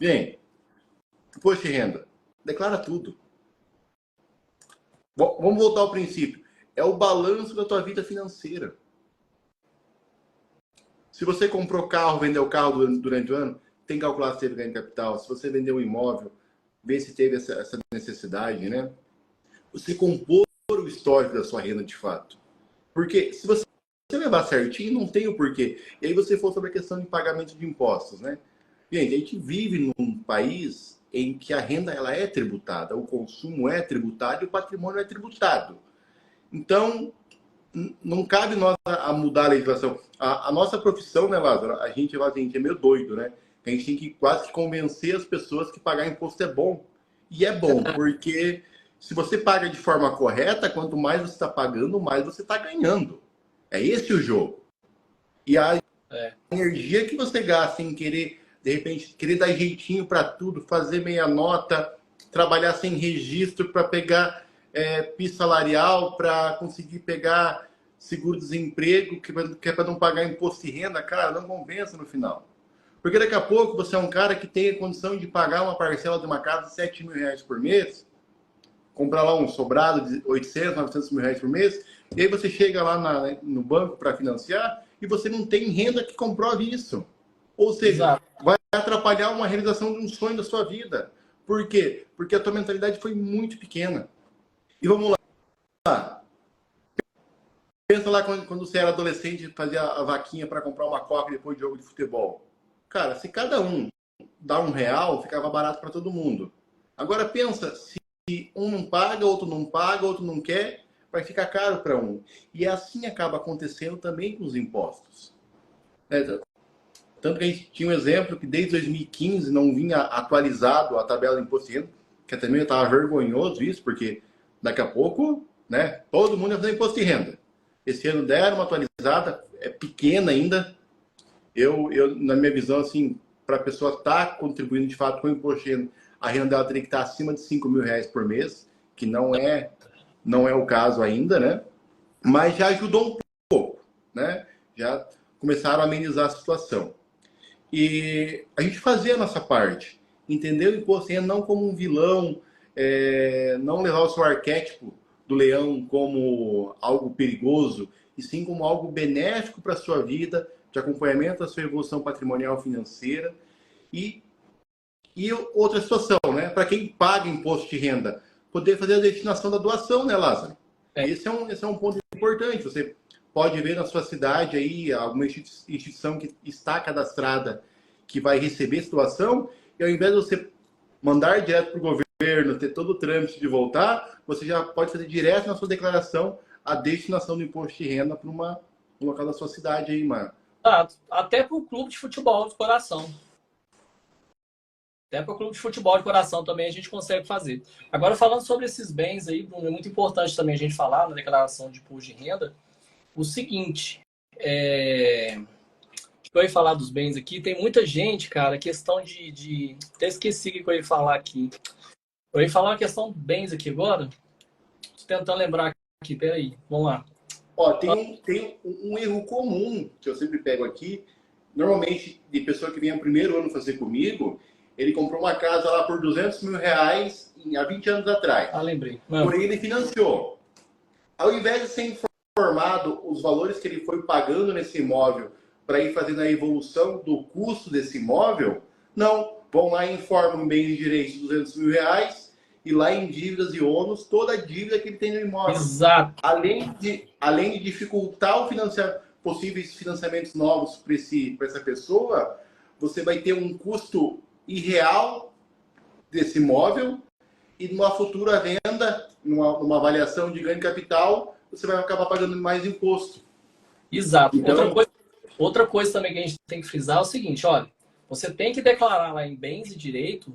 Bem, imposto de renda, declara tudo. Vamos voltar ao princípio. É o balanço da tua vida financeira. Se você comprou carro, vendeu carro durante o ano, tem que calcular se teve ganho de capital. Se você vendeu um imóvel, ver se teve essa necessidade, né? Você compor o histórico da sua renda de fato. Porque se você levar certinho, não tem o porquê. E aí você for sobre a questão de pagamento de impostos, né? Gente, a gente vive num país em que a renda ela é tributada, o consumo é tributado e o patrimônio é tributado. Então, não cabe nós a mudar a legislação. A nossa profissão, né, Lázaro? A gente é meio doido, né? A gente tem que quase que convencer as pessoas que pagar imposto é bom. E é bom, porque se você paga de forma correta, quanto mais você está pagando, mais você está ganhando. É esse o jogo. E a energia que você gasta em querer, de repente, querer dar jeitinho para tudo, fazer meia nota, trabalhar sem registro para pegar piso salarial, para conseguir pegar seguro-desemprego, que é para não pagar imposto de renda, cara, não compensa no final. Porque daqui a pouco você é um cara que tem a condição de pagar uma parcela de uma casa de 7 mil reais por mês, comprar lá um sobrado de 800, 900 mil reais por mês, e aí você chega lá no banco para financiar e você não tem renda que comprove isso. Ou seja, vai atrapalhar uma realização de um sonho da sua vida. Por quê? Porque a tua mentalidade foi muito pequena. E vamos lá. Pensa lá quando você era adolescente e fazia a vaquinha para comprar uma coca depois de jogo de futebol. Cara, se cada um dá R$1, ficava barato para todo mundo. Agora pensa, se um não paga, outro não paga, outro não quer, vai ficar caro para um. E assim acaba acontecendo também com os impostos. Tanto que a gente tinha um exemplo que desde 2015 não vinha atualizado a tabela de imposto de renda, que também estava vergonhoso isso, porque daqui a pouco, né, todo mundo ia fazer imposto de renda. Esse ano deram uma atualizada, é pequena ainda. Eu na minha visão, assim, para a pessoa estar contribuindo de fato com o imposto de renda, a renda dela teria que estar acima de R$5.000 por mês, que não é o caso ainda, né? Mas já ajudou um pouco, né? Já começaram a amenizar a situação. E a gente fazia a nossa parte, entender o imposto de renda não como um vilão, não levar o seu arquétipo do leão como algo perigoso, e sim como algo benéfico para a sua vida, de acompanhamento da sua evolução patrimonial financeira. E outra situação, né? Para quem paga imposto de renda, poder fazer a destinação da doação, né, Lázaro? Esse é um ponto importante. Você pode ver na sua cidade aí alguma instituição que está cadastrada que vai receber essa doação, e ao invés de você mandar direto para o governo, ter todo o trâmite de voltar, você já pode fazer direto na sua declaração a destinação do imposto de renda para um local da sua cidade aí, mano. Até para o clube de futebol de coração. Até para o clube de futebol de coração também a gente consegue fazer. Agora, falando sobre esses bens aí, Bruno, é muito importante também a gente falar na declaração de imposto de renda o seguinte, eu ia falar dos bens aqui, tem muita gente, cara, questão até esqueci o que eu ia falar aqui. Eu ia falar uma questão de bens aqui agora, tô tentando lembrar aqui, peraí, vamos lá. Ó, tem um erro comum que eu sempre pego aqui, normalmente de pessoa que vem o primeiro ano fazer comigo, ele comprou uma casa lá por R$200.000 há 20 anos atrás. Lembrei. Porém, ele financiou. Ao invés de ser informado os valores que ele foi pagando nesse imóvel para ir fazendo a evolução do custo desse imóvel, não. Vão lá e informam bem de direito de R$200.000 e lá em dívidas e ônus, toda a dívida que ele tem no imóvel. Exato. Além de dificultar possíveis financiamentos novos para essa pessoa, você vai ter um custo irreal desse imóvel e numa futura venda, numa avaliação de ganho de capital, você vai acabar pagando mais imposto. Exato. Então, outra coisa também que a gente tem que frisar é o seguinte, olha, você tem que declarar lá em bens e direito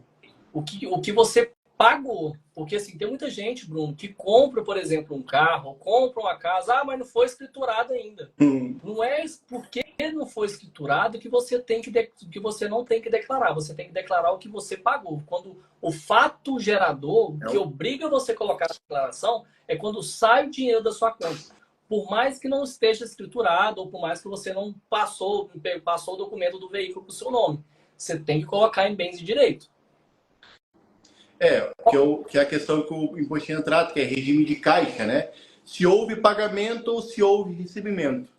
o que você pagou. Porque assim, tem muita gente, Bruno, que compra, por exemplo, um carro, compra uma casa, mas não foi escriturado ainda. Não é porque não foi escriturado que você não tem que declarar. Você tem que declarar o que você pagou. Quando o fato gerador que obriga você a colocar na declaração é quando sai o dinheiro da sua conta. Por mais que não esteja escriturado ou por mais que você não passou o documento do veículo para o seu nome, você tem que colocar em bens de direito. Que é a questão que o imposto de renda trata, que é regime de caixa, né? Se houve pagamento ou se houve recebimento.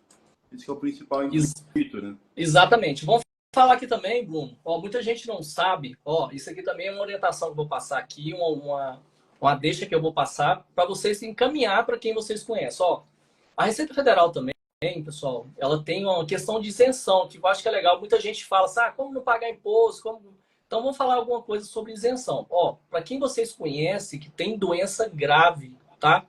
Esse é o principal intuito, né? Exatamente. Vamos falar aqui também, Bruno. Muita gente não sabe. Isso aqui também é uma orientação que eu vou passar aqui, uma deixa que eu vou passar para vocês encaminhar para quem vocês conhecem. A Receita Federal também, pessoal, ela tem uma questão de isenção, que eu acho que é legal. Muita gente fala assim, como não pagar imposto, Então, vamos falar alguma coisa sobre isenção. Para quem vocês conhecem que tem doença grave, tá?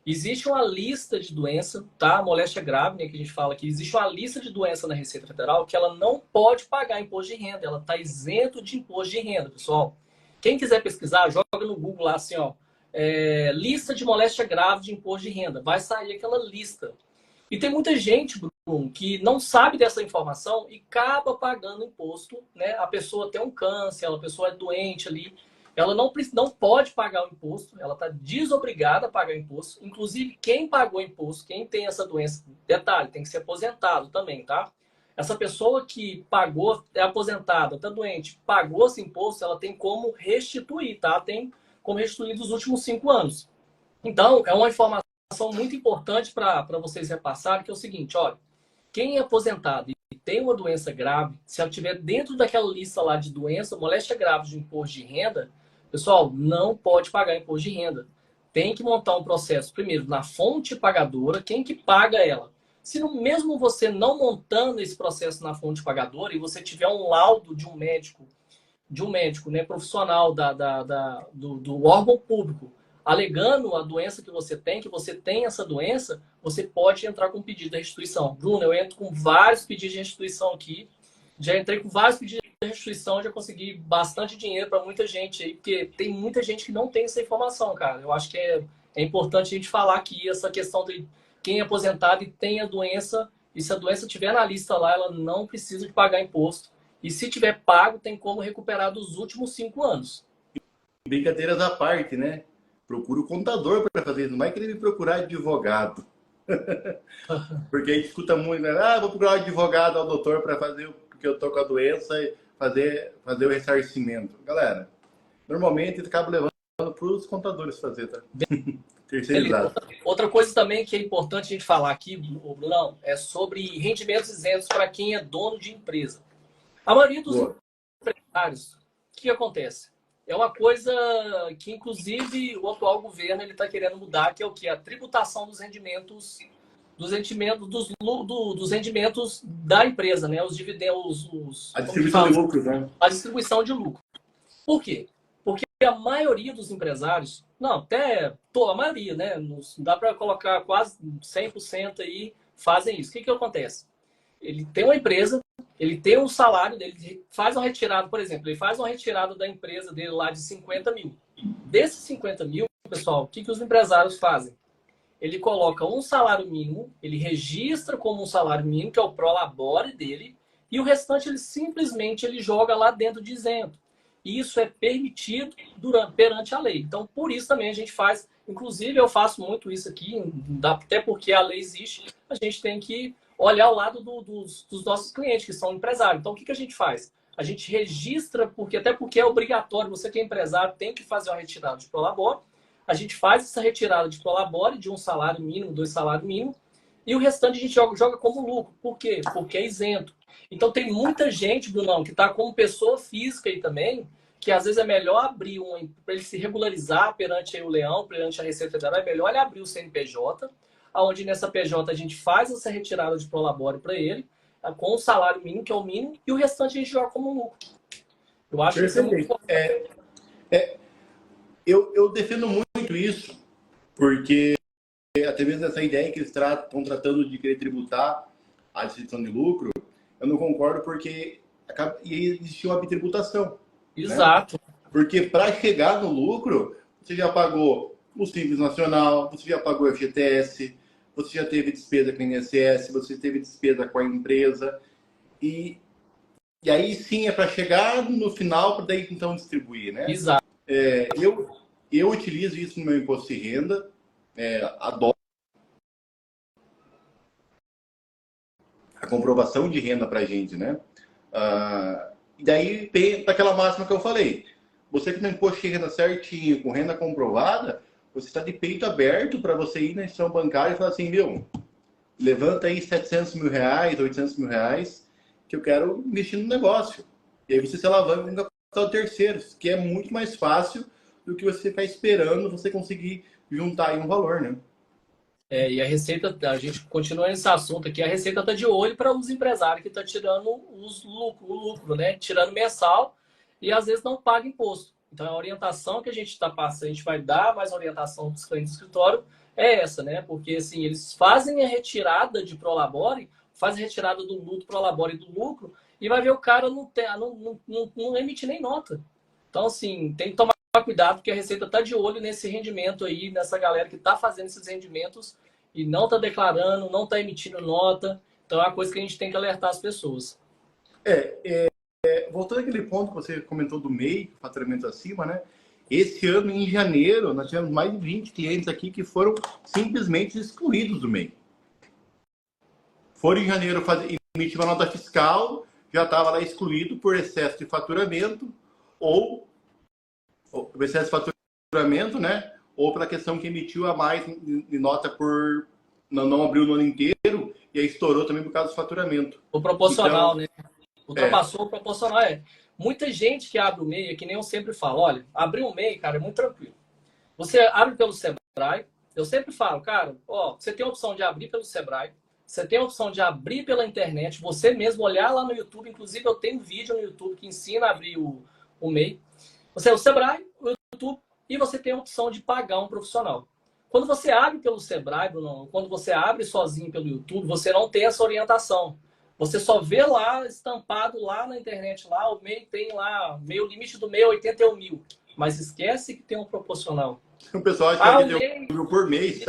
Existe uma lista de doença, tá? Moléstia grave, né, que a gente fala aqui. Existe uma lista de doença na Receita Federal que ela não pode pagar imposto de renda. Ela está isento de imposto de renda, pessoal. Quem quiser pesquisar, joga no Google lá assim, lista de moléstia grave de imposto de renda. Vai sair aquela lista. E tem muita gente, Bruno, que não sabe dessa informação e acaba pagando imposto, né? A pessoa tem um câncer, a pessoa é doente ali, ela não pode pagar o imposto, ela está desobrigada a pagar o imposto. Inclusive, quem pagou imposto, quem tem essa doença, detalhe, tem que ser aposentado também, tá? Essa pessoa que pagou, é aposentada, está doente, pagou esse imposto, ela tem como restituir, tá? Tem como restituir dos últimos 5 anos. Então, é uma informação muito importante para vocês repassarem, que é o seguinte, olha, quem é aposentado e tem uma doença grave, se ela estiver dentro daquela lista lá de doença, moléstia grave de imposto de renda, pessoal, não pode pagar imposto de renda. Tem que montar um processo, primeiro, na fonte pagadora, quem que paga ela? Se mesmo você não montando esse processo na fonte pagadora e você tiver um laudo de um médico, né, profissional do órgão público, alegando a doença que você tem essa doença, você pode entrar com pedido de restituição. Bruno, eu entro com vários pedidos de restituição aqui. Já entrei com vários pedidos de restituição, já consegui bastante dinheiro para muita gente aí, porque tem muita gente que não tem essa informação, cara. Eu acho que é importante a gente falar aqui essa questão de quem é aposentado e tem a doença, e se a doença estiver na lista lá, ela não precisa de pagar imposto. E se tiver pago, tem como recuperar dos últimos 5 anos. Brincadeiras à parte, né? Procura o contador para fazer isso. Não vai querer me procurar advogado. Porque a gente escuta muito, né? Ah, vou procurar um advogado ao doutor para fazer, porque eu tô com a doença e fazer o ressarcimento. Galera, normalmente acaba levando para os contadores fazer, tá? Terceirizado. Outra coisa também que é importante a gente falar aqui, Brunão, é sobre rendimentos isentos para quem é dono de empresa. A maioria dos empresários, o que acontece? É uma coisa que, inclusive, o atual governo ele está querendo mudar, que é o que? A tributação dos rendimentos da empresa, né? Os dividendos, a distribuição de lucro, né? A distribuição de lucro. Por quê? Porque a maioria dos empresários, não, até a maioria, né? Não dá para colocar quase 100% aí, fazem isso. O que acontece? Ele tem uma empresa, ele tem um salário dele, faz uma retirada, por exemplo, ele faz uma retirada da empresa dele lá de 50 mil. Desses 50 mil, pessoal, o que os empresários fazem? Ele coloca um salário mínimo, ele registra como um salário mínimo, que é o prolabore dele, e o restante ele simplesmente joga lá dentro de isento. E isso é permitido perante a lei. Então, por isso também a gente faz, inclusive eu faço muito isso aqui, até porque a lei existe, a gente tem que olhar ao lado dos nossos clientes, que são empresários. Então, o que a gente faz? A gente registra, até porque é obrigatório, você que é empresário tem que fazer uma retirada de prolabore. A gente faz essa retirada de prolabore de um salário mínimo, 2 salários mínimos, e o restante a gente joga como lucro. Por quê? Porque é isento. Então, tem muita gente, Brunão, que está como pessoa física aí também, que às vezes é melhor abrir para ele se regularizar perante o Leão, perante a Receita Federal, é melhor ele abrir o CNPJ, onde nessa PJ a gente faz essa retirada de prolabore para ele, com o salário mínimo, que é o mínimo, e o restante a gente joga como lucro. Eu acho que isso é muito importante. Eu defendo muito isso, porque até mesmo essa ideia que eles estão tratando de querer tributar a distribuição de lucro, eu não concordo, porque ia existir uma bitributação. Exato. Né? Porque para chegar no lucro, você já pagou o Simples Nacional, você já pagou o FGTS, você já teve despesa com o INSS, você teve despesa com a empresa, e aí sim é para chegar no final, para daí então distribuir, né? Exato. Eu utilizo isso no meu imposto de renda, adoro a comprovação de renda para a gente, né? E daí tem aquela máxima que eu falei, você que tem imposto de renda certinho, com renda comprovada, você está de peito aberto para você ir na instituição bancária e falar assim, levanta aí 700 mil reais, 800 mil reais, que eu quero investir no negócio. E aí você se alavanca com capital terceiros, que é muito mais fácil do que você ficar esperando você conseguir juntar aí um valor, né? E a Receita, a gente continua nesse assunto aqui, a Receita está de olho para os empresários que estão tirando o lucro, né? Tirando mensal e às vezes não paga imposto. Então, a orientação que a gente está passando, a gente vai dar mais orientação para os clientes do escritório, é essa, né? Porque, assim, eles fazem a retirada de prolabore, fazem a retirada do luto, prolabore e do lucro, e vai ver o cara não emite nem nota. Então, assim, tem que tomar cuidado, porque a Receita está de olho nesse rendimento aí, nessa galera que está fazendo esses rendimentos e não está declarando, não está emitindo nota. Então, é uma coisa que a gente tem que alertar as pessoas. Voltando àquele ponto que você comentou do MEI, faturamento acima, né? Esse ano, em janeiro, nós tivemos mais de 20 clientes aqui que foram simplesmente excluídos do MEI. Foram em janeiro emitir uma nota fiscal, já estava lá excluído por excesso de faturamento ou excesso de faturamento, né? Ou pela questão que emitiu a mais de nota por não abriu no ano inteiro e aí estourou também por causa do faturamento. O proporcional, Então, né? Ultrapassou o proporcional. Muita gente que abre o MEI, é que nem eu sempre falo, olha, abrir um MEI, cara, é muito tranquilo. Você abre pelo Sebrae, eu sempre falo, cara, ó, você tem a opção de abrir pelo Sebrae, você tem a opção de abrir pela internet, você mesmo olhar lá no YouTube, inclusive eu tenho um vídeo no YouTube que ensina a abrir o MEI. Você é o Sebrae, o YouTube, e você tem a opção de pagar um profissional. Quando você abre pelo Sebrae, Bruno, quando você abre sozinho pelo YouTube, você não tem essa orientação. Você só vê lá, estampado lá na internet, lá o MEI tem lá, o limite do MEI é 81 mil. Mas esquece que tem um proporcional. O pessoal acha que é 81 mil por mês.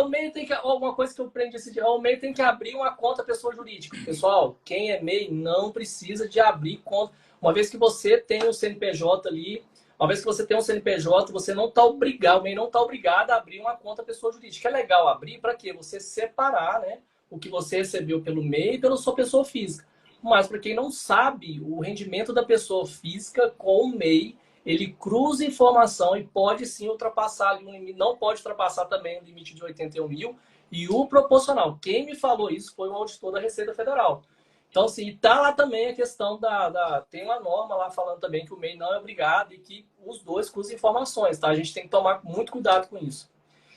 O MEI tem que. Uma coisa que eu aprendi esse dia, o MEI tem que abrir uma conta pessoa jurídica. Pessoal, quem é MEI não precisa de abrir conta. Uma vez que você tem um CNPJ ali, uma vez que você tem um CNPJ, você não está obrigado, o MEI não está obrigado a abrir uma conta pessoa jurídica. É legal abrir para quê? Você separar, né? O que você recebeu pelo MEI e pela sua pessoa física. Mas para quem não sabe, o rendimento da pessoa física com o MEI, ele cruza informação e pode sim ultrapassar um limite, não pode ultrapassar também o limite de 81 mil e o proporcional. Quem me falou isso foi um auditor da Receita Federal. Então, assim, está lá também a questão tem uma norma lá falando também que o MEI não é obrigado e que os dois cruzam informações, tá? A gente tem que tomar muito cuidado com isso.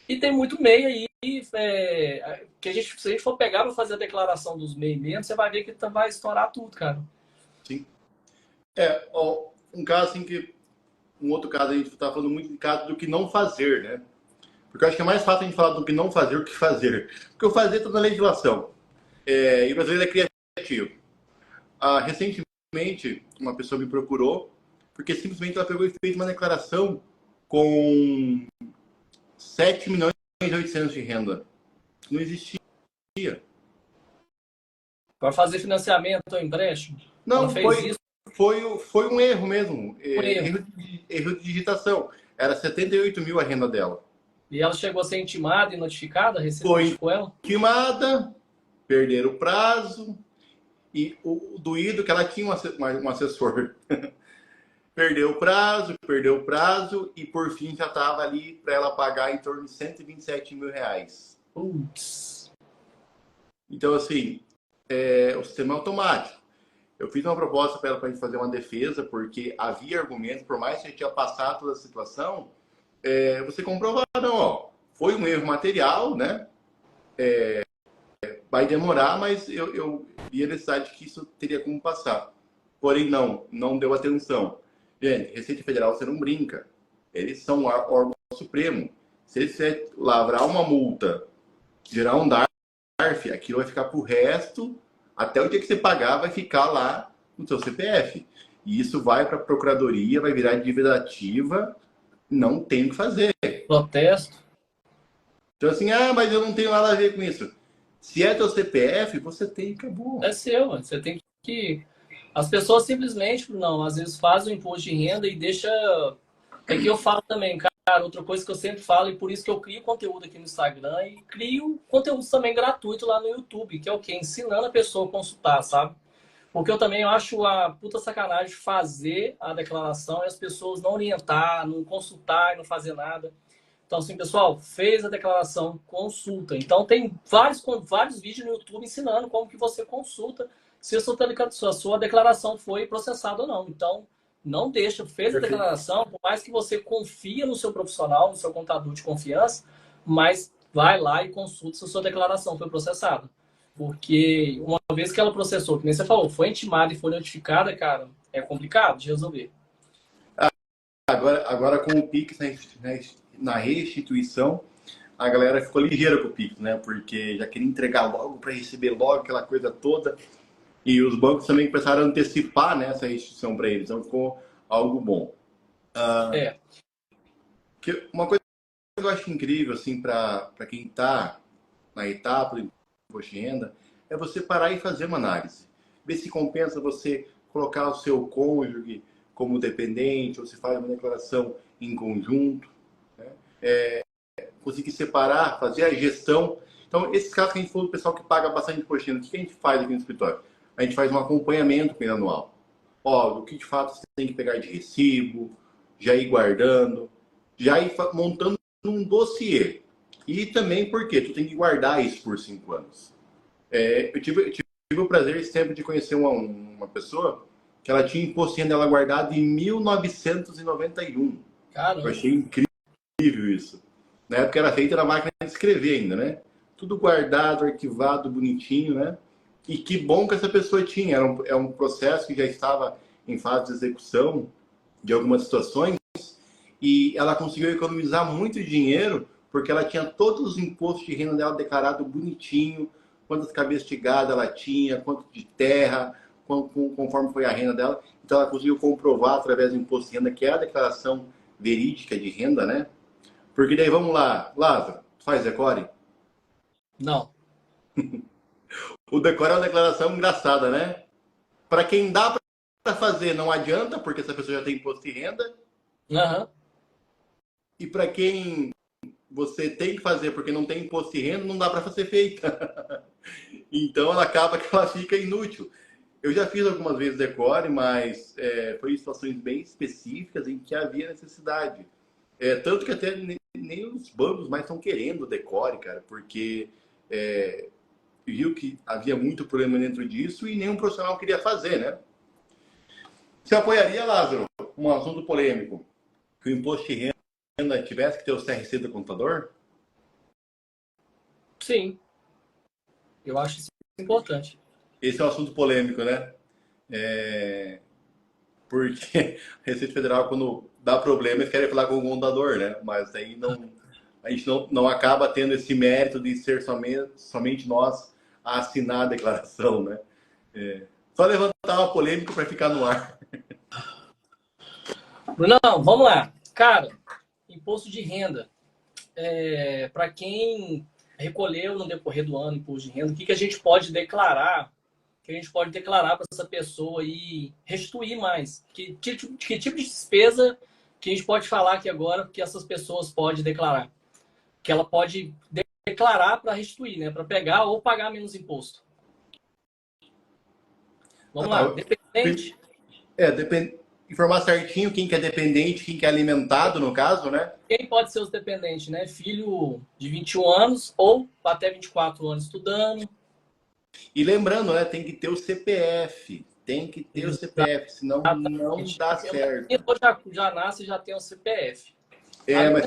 E tem muito MEI aí, que se a gente for pegar para fazer a declaração dos MEI mesmo, você vai ver que vai estourar tudo, cara. Sim. Um caso assim que... Um outro caso, a gente está falando muito de caso do que não fazer, né? Porque eu acho que é mais fácil a gente falar do que não fazer do que fazer. Porque o fazer está na legislação. E o brasileiro é criativo. Recentemente, uma pessoa me procurou porque simplesmente ela pegou e fez uma declaração com 7 milhões e 800 de renda. Não existia. Para fazer financiamento ou empréstimo? Não, foi um erro mesmo. Erro de digitação. Era 78 mil a renda dela. E ela chegou a ser intimada e notificada? Foi intimada, perderam o prazo. E o doído que ela tinha um assessor. Perdeu o prazo e por fim já estava ali para ela pagar em torno de 127 mil reais. Putz. Então, assim, o sistema é automático. Eu fiz uma proposta para ela para a gente fazer uma defesa, porque havia argumentos, por mais que a gente tinha passado toda a situação, você comprovar, não, ó, foi um erro material, né? Vai demorar, mas eu vi a necessidade que isso teria como passar. Porém, não deu atenção. Gente, Receita Federal, você não brinca. Eles são o órgão supremo. Se eles lavrar uma multa, gerar um DARF, aquilo vai ficar pro resto, até o dia que você pagar, vai ficar lá no seu CPF. E isso vai para a procuradoria, vai virar dívida ativa, não tem o que fazer. Protesto. Então assim, mas eu não tenho nada a ver com isso. Se é teu CPF, você tem, acabou. É seu, você tem que... As pessoas simplesmente, não, às vezes fazem o imposto de renda e deixa... É que eu falo também, cara, outra coisa que eu sempre falo, e por isso que eu crio conteúdo aqui no Instagram e crio conteúdo também gratuito lá no YouTube, que é o quê? Ensinando a pessoa a consultar, sabe? Porque eu também acho a puta sacanagem fazer a declaração e as pessoas não orientar, não consultar e não fazer nada. Então, assim, pessoal, fez a declaração, consulta. Então, tem vários vídeos no YouTube ensinando como que você consulta se a sua declaração foi processada ou não. Então, não deixa, fez a declaração, por mais que você confia no seu profissional, no seu contador de confiança, mas vai lá e consulta se a sua declaração foi processada. Porque uma vez que ela processou, que nem você falou, foi intimada e foi notificada, cara, é complicado de resolver. Agora com o Pix na restituição, a galera ficou ligeira com o Pix, né? Porque já queria entregar logo para receber logo aquela coisa toda. E os bancos também começaram a antecipar, né, essa restituição para eles. Então ficou algo bom. Uma coisa que eu acho incrível, assim, para quem está na etapa do imposto de renda, é você parar e fazer uma análise. Ver se compensa você colocar o seu cônjuge como dependente, ou se faz uma declaração em conjunto, né? Conseguir separar, fazer a gestão. Então, esses casos que a gente falou do pessoal que paga bastante imposto de renda, o que a gente faz aqui no escritório? A gente faz um acompanhamento com ele anual. O que de fato você tem que pegar de recibo, já ir guardando, já ir montando um dossiê. E também porque tu tem que guardar isso por 5 anos. Eu tive o prazer esse tempo de conhecer uma pessoa que ela tinha imposto de renda dela guardado em 1991. Eu Caramba. achei incrível isso. Na época era feita na máquina de escrever ainda, né? Tudo guardado, arquivado, bonitinho, né? E que bom que essa pessoa tinha. É um processo que já estava em fase de execução de algumas situações e ela conseguiu economizar muito dinheiro porque ela tinha todos os impostos de renda dela declarado bonitinho, quantas cabeças de gado ela tinha, quanto de terra, conforme foi a renda dela. Então ela conseguiu comprovar através do imposto de renda, que é a declaração verídica de renda, né? Porque daí vamos lá, Lázaro, faz decore? Não. O decore é uma declaração engraçada, né? Para quem dá para fazer, não adianta, porque essa pessoa já tem imposto de renda. Uhum. E para quem você tem que fazer porque não tem imposto de renda, não dá para ser feita. Então ela acaba que ela fica inútil. Eu já fiz algumas vezes decore, mas foi em situações bem específicas em que havia necessidade. Tanto que até nem os bancos mais estão querendo decore, cara, porque viu que havia muito problema dentro disso e nenhum profissional queria fazer, né? Você apoiaria, Lázaro, um assunto polêmico, que o imposto de renda tivesse que ter o CRC do contador? Sim. Eu acho isso importante. Esse é um assunto polêmico, né? Porque a Receita Federal, quando dá problema, eles querem falar com o contador, né? Mas aí a gente não acaba tendo esse mérito de ser somente nós a assinar a declaração, né? Só levantar uma polêmica para ficar no ar. Brunão, vamos lá. Cara, imposto de renda. Para quem recolheu no decorrer do ano imposto de renda, o que a gente pode declarar? Que a gente pode declarar para essa pessoa e restituir mais? Que tipo de despesa que a gente pode falar aqui agora que essas pessoas podem declarar? Que ela pode declarar para restituir, né? Para pegar ou pagar menos imposto. Vamos lá. Dependente. Depende. Informar certinho quem que é dependente, quem que é alimentado, no caso, né? Quem pode ser os dependentes, né? Filho de 21 anos ou até 24 anos estudando. E lembrando, né? Tem que ter o CPF. Tem que ter o CPF, senão não dá certo. Já nasce e já tem o CPF. Mas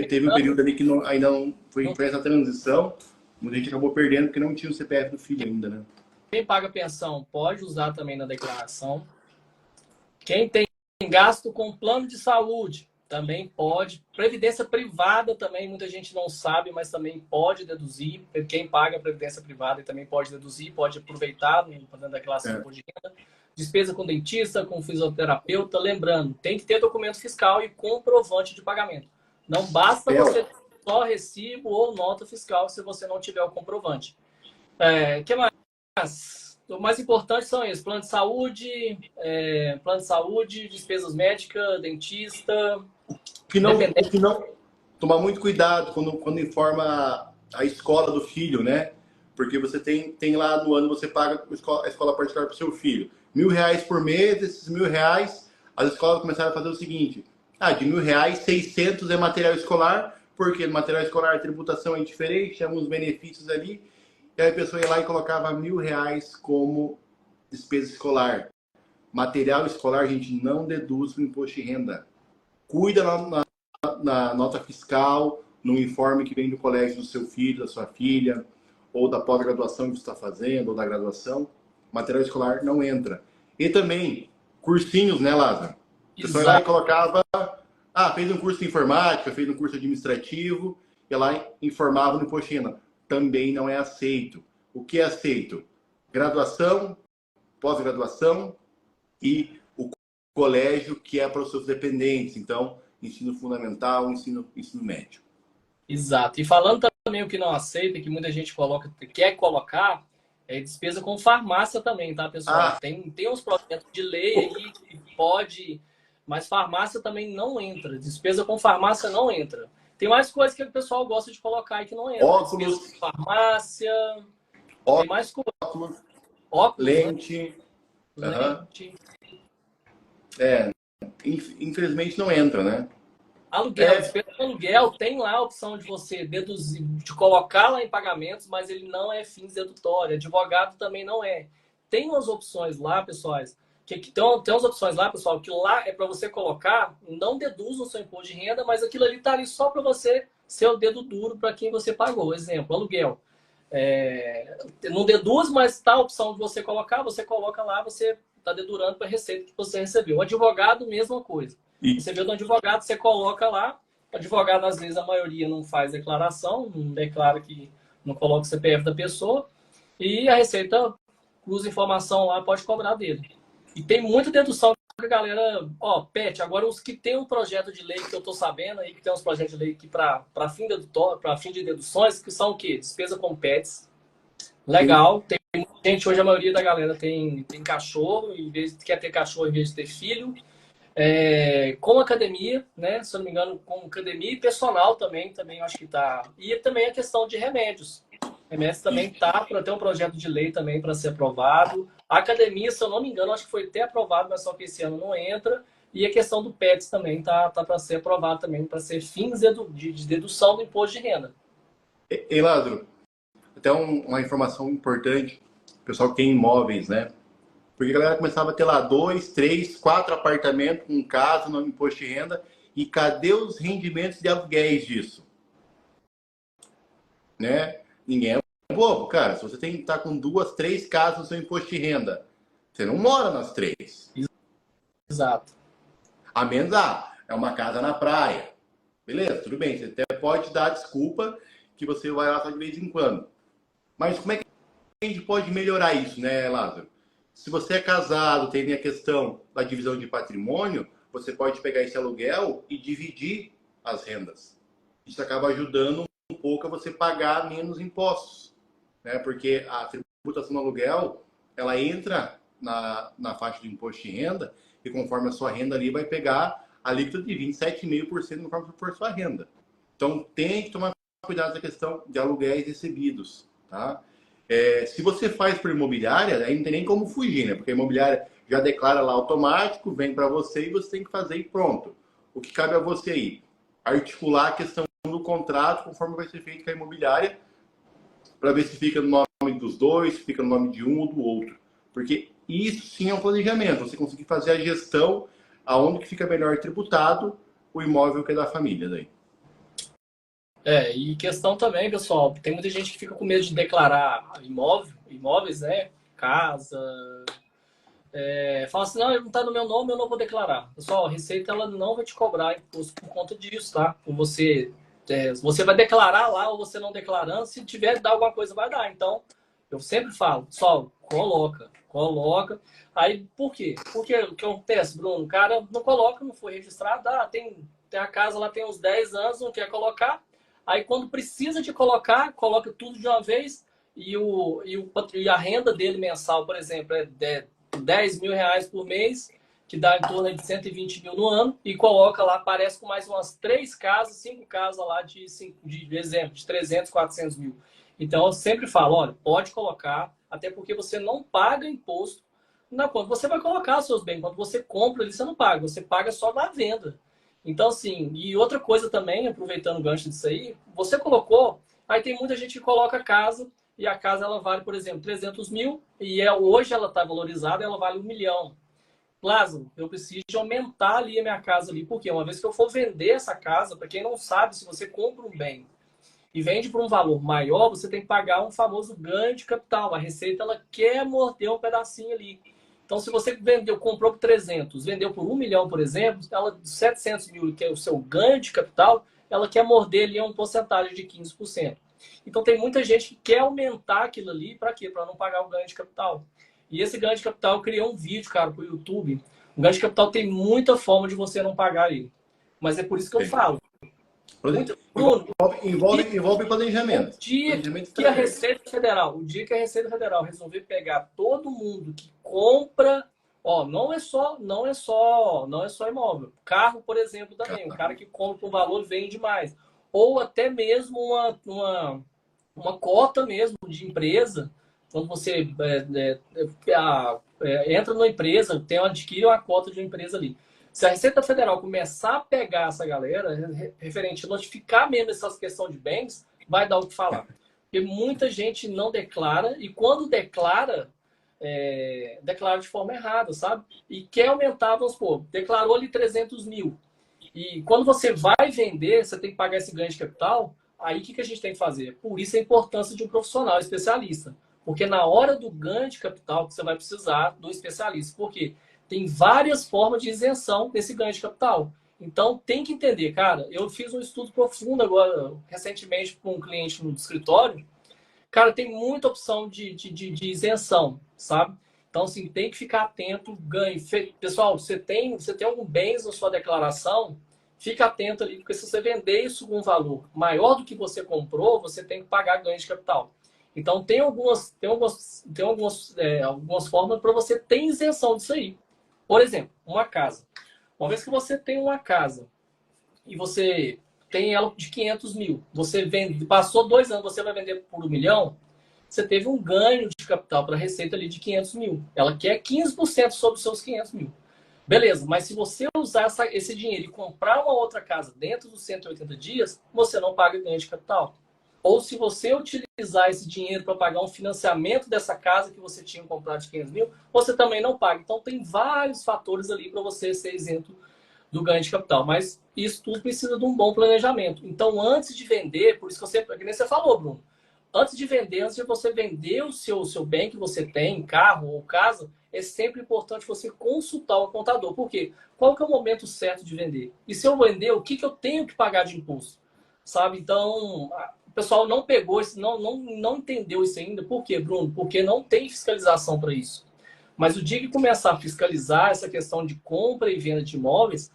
teve um período ali que ainda não foi essa transição, muita gente acabou perdendo porque não tinha o CPF do filho ainda, né? Quem paga pensão pode usar também na declaração. Quem tem gasto com plano de saúde também pode. Previdência privada também, muita gente não sabe, mas também pode deduzir. Quem paga previdência privada também pode deduzir, pode aproveitar na declaração de renda. Despesa com dentista, com fisioterapeuta. Lembrando, tem que ter documento fiscal e comprovante de pagamento. Não basta você ter só recibo ou nota fiscal se você não tiver o comprovante. O que mais? O mais importante são esses: plano de saúde, despesas médicas, dentista. Que não tomar muito cuidado quando informa a escola do filho, né? Porque você tem lá no ano, você paga a escola particular para o seu filho. R$ 1.000 por mês, esses R$ 1.000, as escolas começaram a fazer o seguinte: de R$ 1.000, 600 é material escolar, porque no material escolar a tributação é diferente, tem alguns benefícios ali. E aí a pessoa ia lá e colocava R$ 1.000 como despesa escolar. Material escolar a gente não deduz para o imposto de renda. Cuida na nota fiscal, no informe que vem do colégio do seu filho, da sua filha, ou da pós-graduação que você está fazendo, ou da graduação. Material escolar não entra. E também, cursinhos, né, Lázaro? A pessoa ia lá e colocava, fez um curso de informática, fez um curso administrativo, ia lá e informava no imposto de renda. Também não é aceito. O que é aceito? Graduação, pós-graduação e o colégio que é para os seus dependentes. Então, ensino fundamental, ensino médio. Exato. E falando também o que não aceita, que muita gente quer colocar, é despesa com farmácia também, tá, pessoal? Tem uns projetos de lei aí que pode, mas farmácia também não entra. Despesa com farmácia não entra. Tem mais coisas que o pessoal gosta de colocar e que não entra. Óculos, farmácia, tem mais coisas. Óculos, lente. Né? Lente. Infelizmente não entra, né? Aluguel, despesa de aluguel, tem lá a opção de você deduzir, de colocar lá em pagamentos, mas ele não é fins dedutórios. Advogado também não é. Tem umas opções lá, pessoais, tem umas opções lá, pessoal, que lá é para você colocar, não deduz o seu imposto de renda, mas aquilo ali está ali só para você ser o dedo duro para quem você pagou. Exemplo, aluguel. Não deduz, mas está a opção de você colocar, você coloca lá, você está dedurando para a receita que você recebeu. O advogado, mesma coisa. Você vê do advogado, você coloca lá. O advogado, às vezes, a maioria não faz declaração, não declara que não coloca o CPF da pessoa. E a Receita usa informação lá, pode cobrar dele. E tem muita dedução que a galera... Pet, agora os que tem um projeto de lei que eu estou sabendo aí, que tem uns projetos de lei aqui para fim de deduções, que são o quê? Despesa com pets. Legal. Tem muita gente, hoje a maioria da galera tem cachorro, quer ter cachorro em vez de ter filho. Com academia, né? Se eu não me engano, com academia e personal também eu acho que tá. E também a questão de remédios. Remédios também tá para ter um projeto de lei também para ser aprovado. A academia, se eu não me engano, acho que foi até aprovado, mas só que esse ano não entra. E a questão do PETS também tá para ser aprovado também, para ser fins de dedução do imposto de renda. E Lázaro, até uma informação importante, o pessoal que tem imóveis, né? Porque a galera começava a ter lá 2, 3, 4 apartamentos com casa no imposto de renda. E cadê os rendimentos de aluguéis disso? Né? Ninguém é bobo, cara. Se você tem que estar com 2, 3 casas no seu imposto de renda, você não mora nas 3. Exato. A menos, é uma casa na praia. Beleza, tudo bem. Você até pode dar a desculpa que você vai lá só de vez em quando. Mas como é que a gente pode melhorar isso, né, Lázaro? Se você é casado, tem a questão da divisão de patrimônio, você pode pegar esse aluguel e dividir as rendas. Isso acaba ajudando um pouco a você pagar menos impostos, né? Porque a tributação do aluguel, ela entra na faixa do imposto de renda e conforme a sua renda ali vai pegar a alíquota de 27,5% conforme for a sua renda. Então tem que tomar cuidado com a questão de aluguéis recebidos, tá? Se você faz por imobiliária, aí não tem nem como fugir, né? Porque a imobiliária já declara lá automático, vem para você e você tem que fazer e pronto. O que cabe a você aí? Articular a questão do contrato conforme vai ser feito com a imobiliária para ver se fica no nome dos dois, se fica no nome de um ou do outro. Porque isso sim é um planejamento. Você conseguir fazer a gestão aonde que fica melhor tributado o imóvel que é da família daí. E questão também, pessoal, tem muita gente que fica com medo de declarar imóveis, né? Casa. Fala assim, não, ele não está no meu nome, eu não vou declarar. Pessoal, a Receita ela não vai te cobrar imposto por conta disso, tá? Você vai declarar lá ou você não declarando, se tiver de dar alguma coisa, vai dar. Então, eu sempre falo, pessoal, coloca. Aí, por quê? Porque o que acontece, Bruno? O cara não coloca, não foi registrado, tem a casa lá, tem uns 10 anos, não quer colocar. Aí, quando precisa de coloca tudo de uma vez e a renda dele mensal, por exemplo, é 10 mil reais por mês, que dá em torno de 120 mil no ano, e coloca lá, aparece com mais umas 3 casas, 5 casas lá de exemplo, de 300, 400 mil. Então, eu sempre falo, olha, pode colocar, até porque você não paga imposto na conta. Você vai colocar os seus bens, quando você compra, você não paga, você paga só na venda. Então, assim, e outra coisa também, aproveitando o gancho disso aí, você colocou, aí tem muita gente que coloca a casa, e a casa ela vale, por exemplo, 300 mil, e hoje ela está valorizada, ela vale 1 milhão. Lázaro, eu preciso aumentar ali a minha casa ali, porque uma vez que eu for vender essa casa, para quem não sabe, se você compra um bem e vende por um valor maior, você tem que pagar um famoso ganho de capital. A Receita, ela quer morder um pedacinho ali. Então, se você comprou por 300, vendeu por 1 milhão, por exemplo, ela 700 mil, que é o seu ganho de capital, ela quer morder ali uma porcentagem de 15%. Então, tem muita gente que quer aumentar aquilo ali, para quê? Para não pagar o ganho de capital. E esse ganho de capital, eu criei um vídeo, cara, para o YouTube. O ganho de capital tem muita forma de você não pagar ele. Mas é por isso que eu falo. Envolve planejamento. O dia que a Receita Federal resolver pegar todo mundo que compra, não é só imóvel. Carro, por exemplo, também. O cara que compra por valor vende mais. Ou até mesmo uma cota mesmo de empresa. Quando você entra numa empresa, adquire uma cota de uma empresa ali. Se a Receita Federal começar a pegar essa galera, referente a notificar mesmo essa questão de bens, vai dar o que falar. Porque muita gente não declara, e quando declara, declara de forma errada, sabe? E quer aumentar, vamos supor, declarou ali 300 mil. E quando você vai vender, você tem que pagar esse ganho de capital, aí o que a gente tem que fazer? Por isso a importância de um profissional especialista. Porque na hora do ganho de capital, você vai precisar do especialista. Por quê? Tem várias formas de isenção desse ganho de capital. Então, tem que entender, cara. Eu fiz um estudo profundo agora, recentemente, com um cliente no escritório. Cara, tem muita opção de isenção, sabe? Então, assim, tem que ficar atento, ganho. Pessoal, você tem algum bens na sua declaração, fica atento ali, porque se você vender isso com um valor maior do que você comprou, você tem que pagar ganho de capital. Então, tem algumas formas para você ter isenção disso aí. Por exemplo, uma casa. Uma vez que você tem uma casa e você tem ela de 500 mil, você vende, passou 2 anos, você vai vender por 1 milhão, você teve um ganho de capital para a Receita ali de 500 mil. Ela quer 15% sobre os seus 500 mil. Beleza, mas se você usar esse dinheiro e comprar uma outra casa dentro dos 180 dias, você não paga ganho de capital. Ou se você utilizar esse dinheiro para pagar um financiamento dessa casa que você tinha comprado de 500 mil, você também não paga. Então, tem vários fatores ali para você ser isento do ganho de capital. Mas isso tudo precisa de um bom planejamento. Então, antes de vender, por isso que você, que nem você falou, Bruno, antes de você vender o seu bem que você tem, carro ou casa, é sempre importante você consultar o contador. Por quê? Qual que é o momento certo de vender? E se eu vender, o que eu tenho que pagar de imposto? Sabe? Então, o pessoal não pegou, não entendeu isso ainda. Por quê, Bruno? Porque não tem fiscalização para isso. Mas o dia que começar a fiscalizar essa questão de compra e venda de imóveis,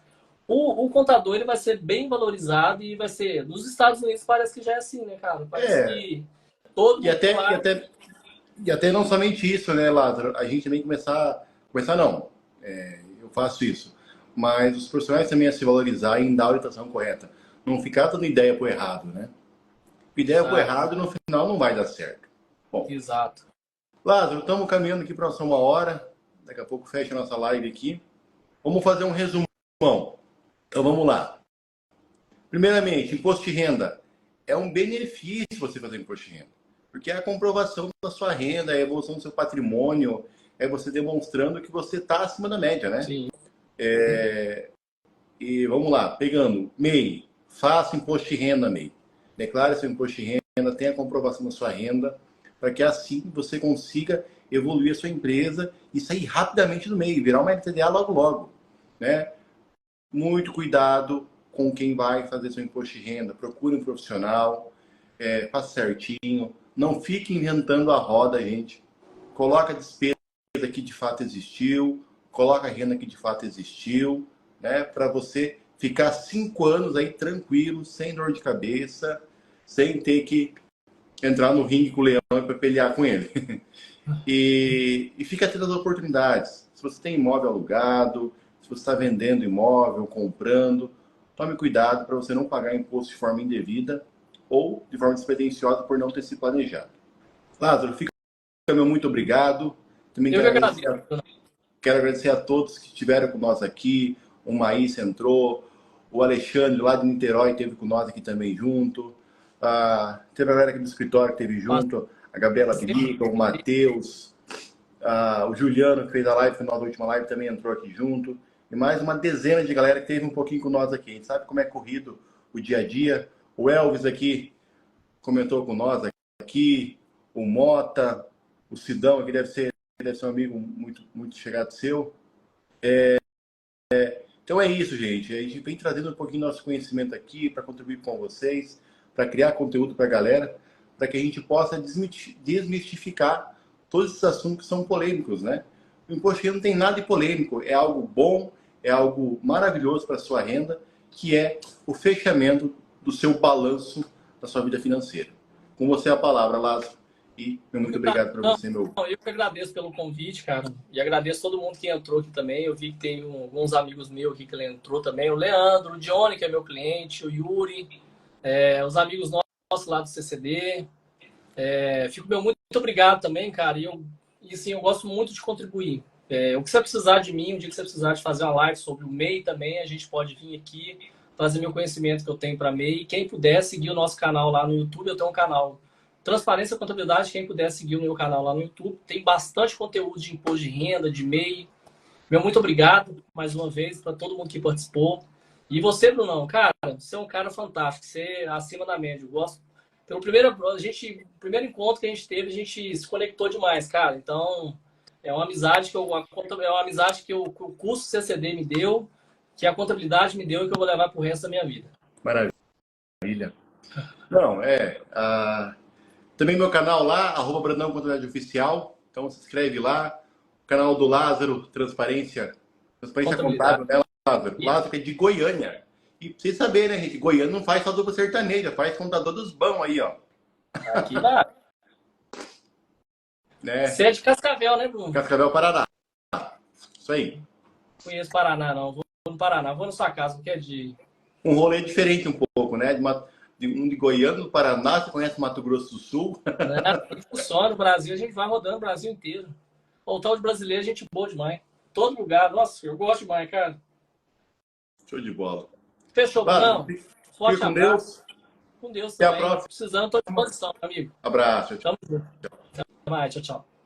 o contador ele vai ser bem valorizado e vai ser... Nos Estados Unidos parece que já é assim, né, cara? Parece que todo e mundo até, lá... e até não somente isso, né, Lázaro? A gente também começar não, eu faço isso, mas os profissionais também a se valorizar e dar a orientação correta. Não ficar dando ideia pro errado, né? Ideia pro Exato. errado no final não vai dar certo. Bom, Exato. Lázaro, estamos caminhando aqui para a nossa 1 hora. Daqui a pouco fecha a nossa live aqui. Vamos fazer um resumão. Então vamos lá. Primeiramente, imposto de renda. É um benefício você fazer imposto de renda. Porque é a comprovação da sua renda, é a evolução do seu patrimônio, é você demonstrando que você está acima da média, né? Sim. E vamos lá, pegando MEI, faça imposto de renda, MEI. Declare seu imposto de renda, tenha a comprovação da sua renda, para que assim você consiga evoluir a sua empresa e sair rapidamente do MEI, virar uma LTDA logo logo, né? Muito cuidado com quem vai fazer seu imposto de renda. Procure um profissional, faça certinho. Não fique inventando a roda, gente. Coloca a despesa que de fato existiu, coloca a renda que de fato existiu, né? Para você ficar 5 anos aí tranquilo, sem dor de cabeça, sem ter que entrar no ringue com o leão para pelear com ele. E fica atento às oportunidades. Se você tem imóvel alugado, se você está vendendo imóvel, comprando, tome cuidado para você não pagar imposto de forma indevida ou de forma despretensiosa por não ter se planejado. Lázaro, fica meu muito obrigado. Também Eu que agradeço. quero agradecer a todos que estiveram com nós aqui. O Maísa entrou, o Alexandre lá de Niterói esteve com nós aqui também junto. Teve a galera aqui do escritório que esteve junto, a Gabriela Bilica, o Matheus, o Juliano que fez a live, na última live, também entrou aqui junto. E mais uma dezena de galera que teve um pouquinho com nós aqui. A gente sabe como é corrido o dia a dia. O Elvis aqui comentou com nós aqui, o Mota, o Sidão, que deve ser um amigo muito, muito chegado seu. Então é isso, gente. A gente vem trazendo um pouquinho do nosso conhecimento aqui para contribuir com vocês, para criar conteúdo para a galera, para que a gente possa desmistificar todos esses assuntos que são polêmicos, né? O imposto de renda não tem nada de polêmico, é algo bom, é algo maravilhoso para a sua renda, que é o fechamento do seu balanço da sua vida financeira. Com você a palavra, Lázaro. E muito obrigado para você, meu. Eu que agradeço pelo convite, cara. E agradeço todo mundo que entrou aqui também. Eu vi que tem alguns amigos meus aqui que entrou também. O Leandro, o Johnny, que é meu cliente, o Yuri, os amigos nossos lá do CCD. Fico muito obrigado também, cara. E assim, eu gosto muito de contribuir. O que você precisar de mim, o dia que você precisar de fazer uma live sobre o MEI também, a gente pode vir aqui trazer meu conhecimento que eu tenho para MEI. Quem puder seguir o nosso canal lá no YouTube, eu tenho um canal Transparência e Contabilidade. Quem puder seguir o meu canal lá no YouTube, tem bastante conteúdo de imposto de renda, de MEI. Meu muito obrigado mais uma vez para todo mundo que participou. E você, Brunão, cara, você é um cara fantástico, você é acima da média. Eu gosto. Pelo primeiro encontro que a gente teve, a gente se conectou demais, cara. Então, é uma amizade que o curso CCD me deu, que a contabilidade me deu e que eu vou levar pro resto da minha vida. Maravilha. Não, também meu canal lá, @Brandão Contabilidade Oficial. Então se inscreve lá. O canal do Lázaro, Transparência Contábil, né, Lázaro? Lázaro que é de Goiânia. E pra vocês saberem, né, gente? Goiânia não faz só dupla sertaneja, faz contador dos bons aí, ó. Aqui dá. Né? Você é de Cascavel, né, Bruno? Cascavel, Paraná. Isso aí. Não conheço Paraná, não. Vou no Paraná, vou na sua casa, porque é de... Um rolê diferente um pouco, né? Um de Goiânia, do Paraná, você conhece Mato Grosso do Sul? Funciona no Brasil, a gente vai rodando o Brasil inteiro. O tal de brasileiro, gente boa demais. Todo lugar, nossa, eu gosto demais, cara. Show de bola. Fechou, Brunão. Forte com abraço. Deus. Com Deus Até também. a próxima. Precisando, estou à disposição, amigo. Abraço. Tamo junto. Até mais, tchau, tchau.